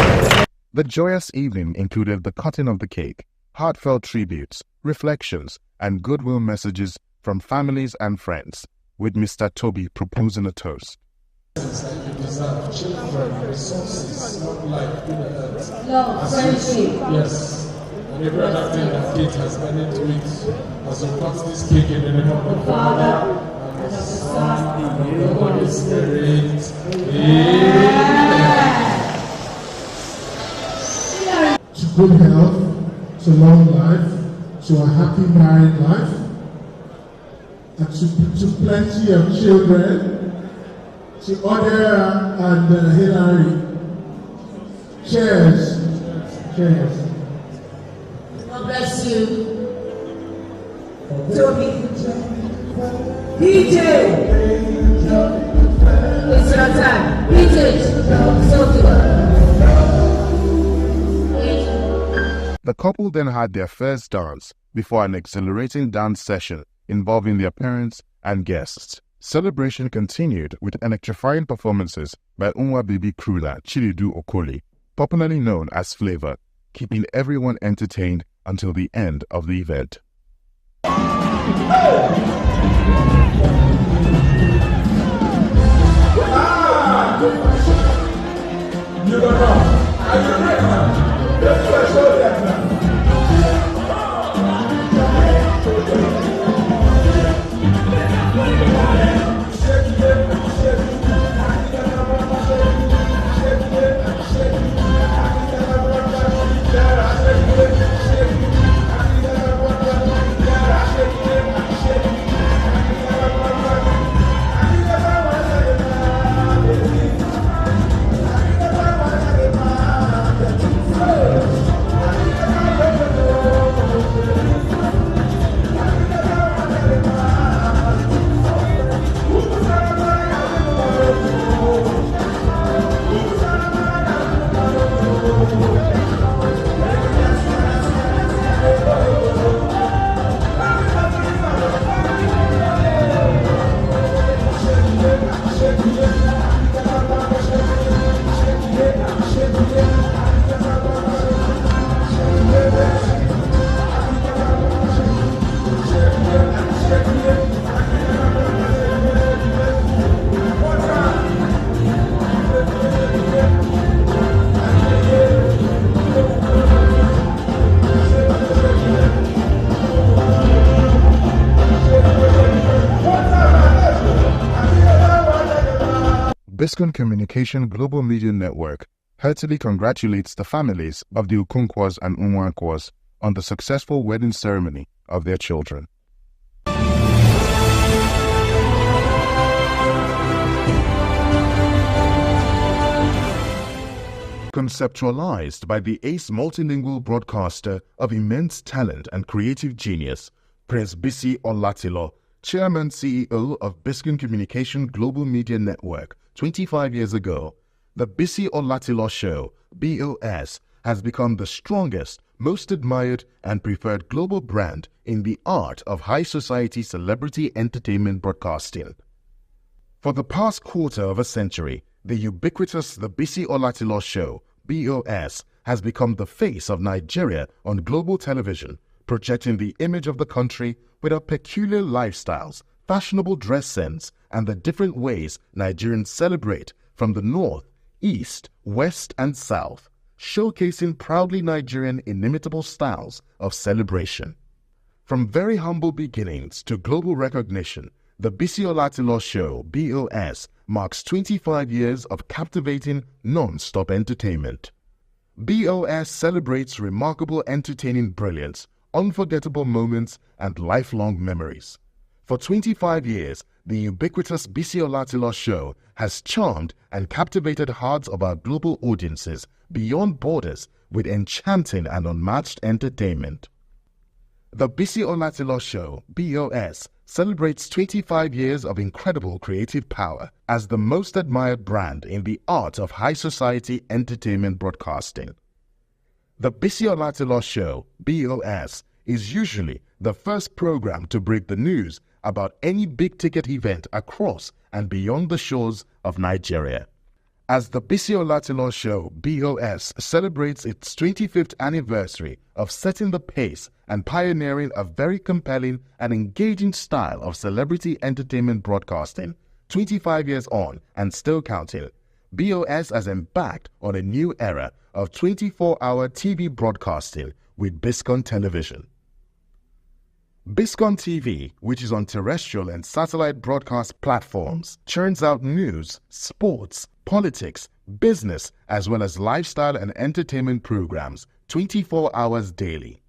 The joyous evening included the cutting of the cake, heartfelt tributes, reflections, and goodwill messages from families and friends, with Mr. Toby proposing a toast. Deserve children, resources, not like love, friendship. Yes. And every other thing that Kate has gone into it, as we cut this cake in the name of the Father, and the Son, and the Holy Spirit. Amen. To good health, to long life, to a happy married life, and to plenty of children. To Odera and Hillary. Cheers. Cheers. God bless you. Toby. DJ. It's your time. DJ. The couple then had their first dance before an exhilarating dance session involving their parents and guests. Celebration continued with electrifying performances by Unwa Baby crooner Chinedu Okoli, popularly known as Flavor, keeping everyone entertained until the end of the event. You don't know. Are you ready now? Let's go show them now. Biscon Communication Global Media Network heartily congratulates the families of the Okonkwas and Unwankwas on the successful wedding ceremony of their children. Conceptualized by the ace multilingual broadcaster of immense talent and creative genius, Prince Bisi Olatilo, Chairman CEO of Biscon Communication Global Media Network 25 years ago, the Bisi Olatilo Show, BOS, has become the strongest, most admired and preferred global brand in the art of high society celebrity entertainment broadcasting. For the past quarter of a century, the ubiquitous The Bisi Olatilo Show, BOS, has become the face of Nigeria on global television, projecting the image of the country with our peculiar lifestyles, fashionable dress sense, and the different ways Nigerians celebrate from the north, east, west, and south, showcasing proudly Nigerian inimitable styles of celebration. From very humble beginnings to global recognition, the Bisi Olatilo Show, BOS, marks 25 years of captivating, non-stop entertainment. BOS celebrates remarkable entertaining brilliance, unforgettable moments, and lifelong memories. For 25 years, the ubiquitous Bisi Olatilo show has charmed and captivated hearts of our global audiences beyond borders with enchanting and unmatched entertainment. The Bisi Olatilo show, BOS, celebrates 25 years of incredible creative power as the most admired brand in the art of high society entertainment broadcasting. The Bisi Olatilo show, BOS, is usually the first program to break the news about any big-ticket event across and beyond the shores of Nigeria. As the Bisi Olatilo show, BOS, celebrates its 25th anniversary of setting the pace and pioneering a very compelling and engaging style of celebrity entertainment broadcasting, 25 years on and still counting, BOS has embarked on a new era of 24-hour TV broadcasting with Biscon Television. Biscon TV, which is on terrestrial and satellite broadcast platforms, churns out news, sports, politics, business, as well as lifestyle and entertainment programs 24 hours daily.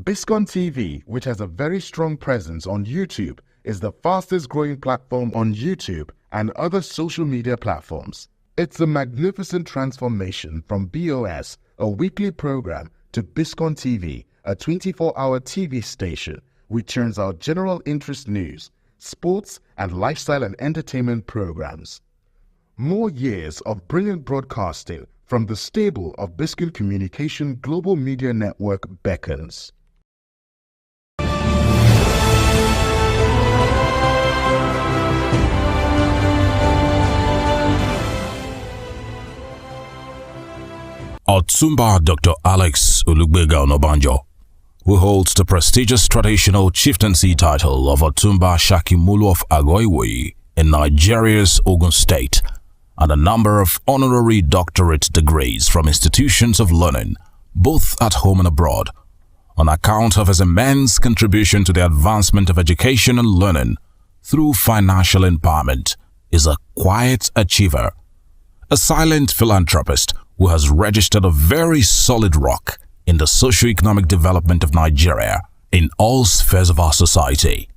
Biscon TV, which has a very strong presence on YouTube, is the fastest growing platform on YouTube and other social media platforms. It's a magnificent transformation from BOS, a weekly program, to Biscon TV, a 24-hour TV station which churns out general interest news, sports, and lifestyle and entertainment programs. More years of brilliant broadcasting from the stable of Biscon Communication Global Media Network beckons. Otumba Dr. Alex Olugbega Onabanjo, who holds the prestigious traditional chieftaincy title of Otumba Shakimulu of Agoiwoyi in Nigeria's Ogun State, and a number of honorary doctorate degrees from institutions of learning, both at home and abroad, on account of his immense contribution to the advancement of education and learning through financial empowerment, is a quiet achiever, a silent philanthropist who has registered a very solid rock in the socio-economic development of Nigeria in all spheres of our society.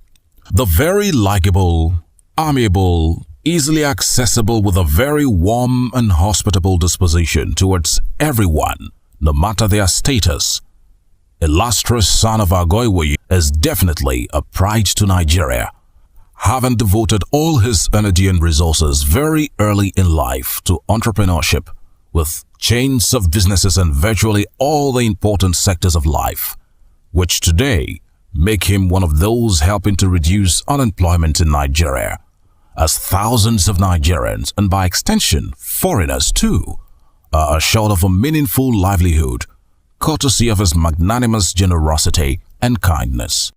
The very likable, amiable, easily accessible with a very warm and hospitable disposition towards everyone, no matter their status, illustrious son of Agoiwoyi is definitely a pride to Nigeria, having devoted all his energy and resources very early in life to entrepreneurship, with chains of businesses in virtually all the important sectors of life, which today make him one of those helping to reduce unemployment in Nigeria, as thousands of Nigerians, and by extension foreigners too, are assured of a meaningful livelihood, courtesy of his magnanimous generosity and kindness.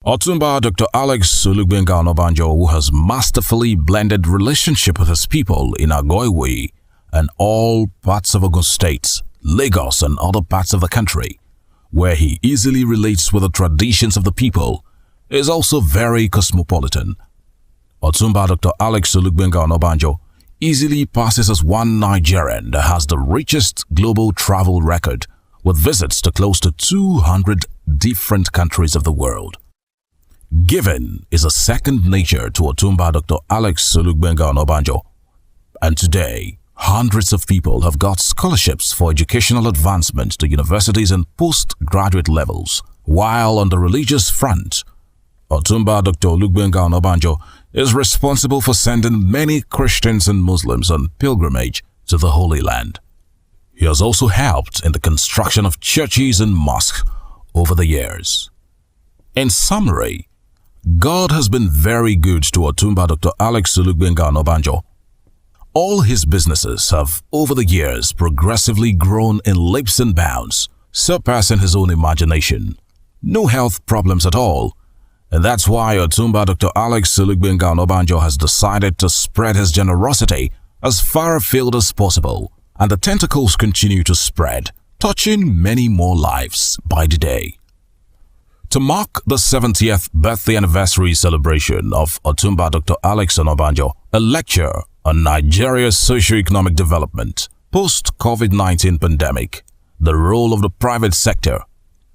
Otumba Dr. Alex Olugbega Onabanjo, who has masterfully blended relationship with his people in Agoiwoyi and all parts of Ogun State, Lagos and other parts of the country, where he easily relates with the traditions of the people, is also very cosmopolitan. Otumba Dr. Alex Olugbega Onabanjo easily passes as one Nigerian that has the richest global travel record, with visits to close to 200 different countries of the world. Giving is a second nature to Otumba Dr. Alex Olugbega Onabanjo, and today, hundreds of people have got scholarships for educational advancement to universities and postgraduate levels, while on the religious front, Otumba Dr. Olugbega Onabanjo is responsible for sending many Christians and Muslims on pilgrimage to the Holy Land. He has also helped in the construction of churches and mosques over the years. In summary, God has been very good to Otumba Dr. Alex Olugbega Onabanjo. All his businesses have over the years progressively grown in leaps and bounds, surpassing his own imagination. No health problems at all, and that's why Otumba Dr. Alex Olugbega Onabanjo has decided to spread his generosity as far afield as possible, and the tentacles continue to spread, touching many more lives by the day. To mark the 70th birthday anniversary celebration of Otumba Dr. Alex Onabanjo, a lecture on Nigeria's socio-economic development post-COVID-19 pandemic, the role of the private sector,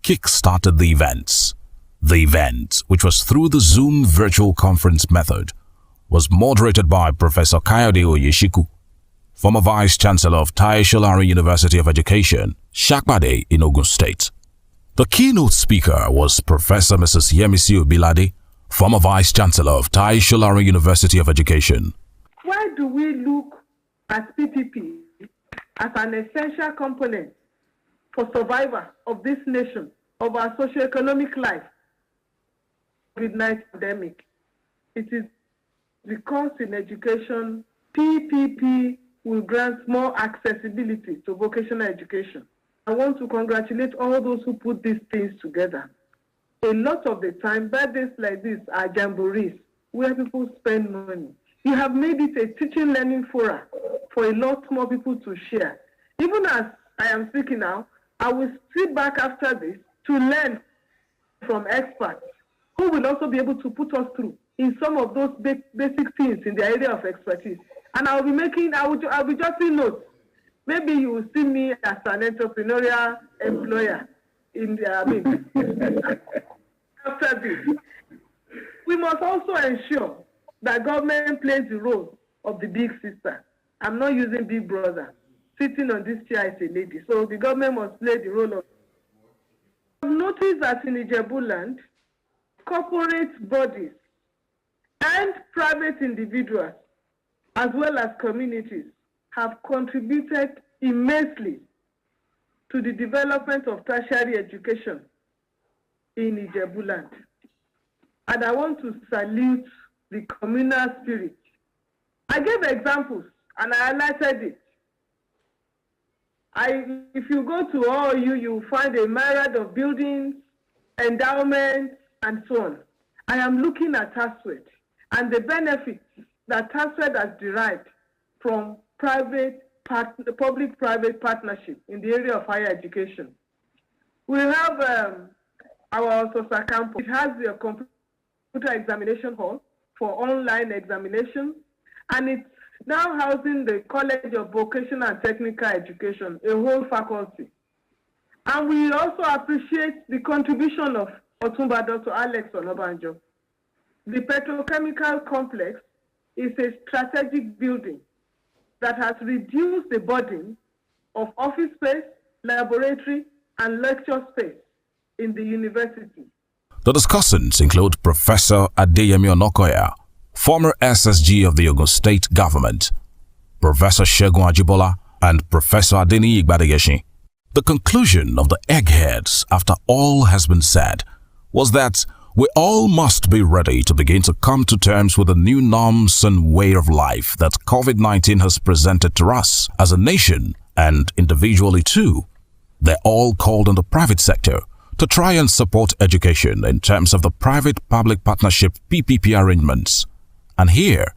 kick-started the events. The event, which was through the Zoom virtual conference method, was moderated by Professor Kayode Oyeshiku, former Vice-Chancellor of Tai Solarin University of Education, Shakpade in Ogun State. The keynote speaker was Professor Mrs. Yemisi Obilade, former Vice-Chancellor of Tai Solarin University of Education. Why do we look at PPP as an essential component for survival of this nation, of our socio-economic life? COVID-19 pandemic. It is because in education, PPP will grant more accessibility to vocational education. I want to congratulate all those who put these things together. A lot of the time, birthdays like this are jamborees where people spend money. You have made it a teaching learning forum for a lot more people to share. Even as I am speaking now, I will sit back after this to learn from experts who will also be able to put us through in some of those basic things in the area of expertise. And I'll be jotting notes. Maybe you will see me as an entrepreneurial employer in the, after this. We must also ensure that government plays the role of the big sister. I'm not using big brother. Sitting on this chair is a lady. So the government must play the role of. I've noticed that in Ijebu land, corporate bodies and private individuals, as well as communities, have contributed immensely to the development of tertiary education in Ijebu land. And I want to salute the communal spirit. I gave examples and I highlighted it. If you go to OU, you'll find a myriad of buildings, endowments, and so on. I am looking at TASWED and the benefits that TASWED has derived from public-private partnership in the area of higher education. We have our Ososa campus. It has a computer examination hall for online examination, and it's now housing the College of Vocational and Technical Education, a whole faculty. And we also appreciate the contribution of Otumba Dr. Alex Onobanjo. The petrochemical complex is a strategic building that has reduced the burden of office space, laboratory, and lecture space in the university. The discussants include Professor Adeyemi Onokoya, former SSG of the Ogun State government, Professor Segun Ajibola, and Professor Adeni Igbadegeshi. The conclusion of the eggheads, after all has been said, was that we all must be ready to begin to come to terms with the new norms and way of life that COVID-19 has presented to us as a nation and individually too. They're all called on the private sector to try and support education in terms of the private-public partnership PPP arrangements. And here,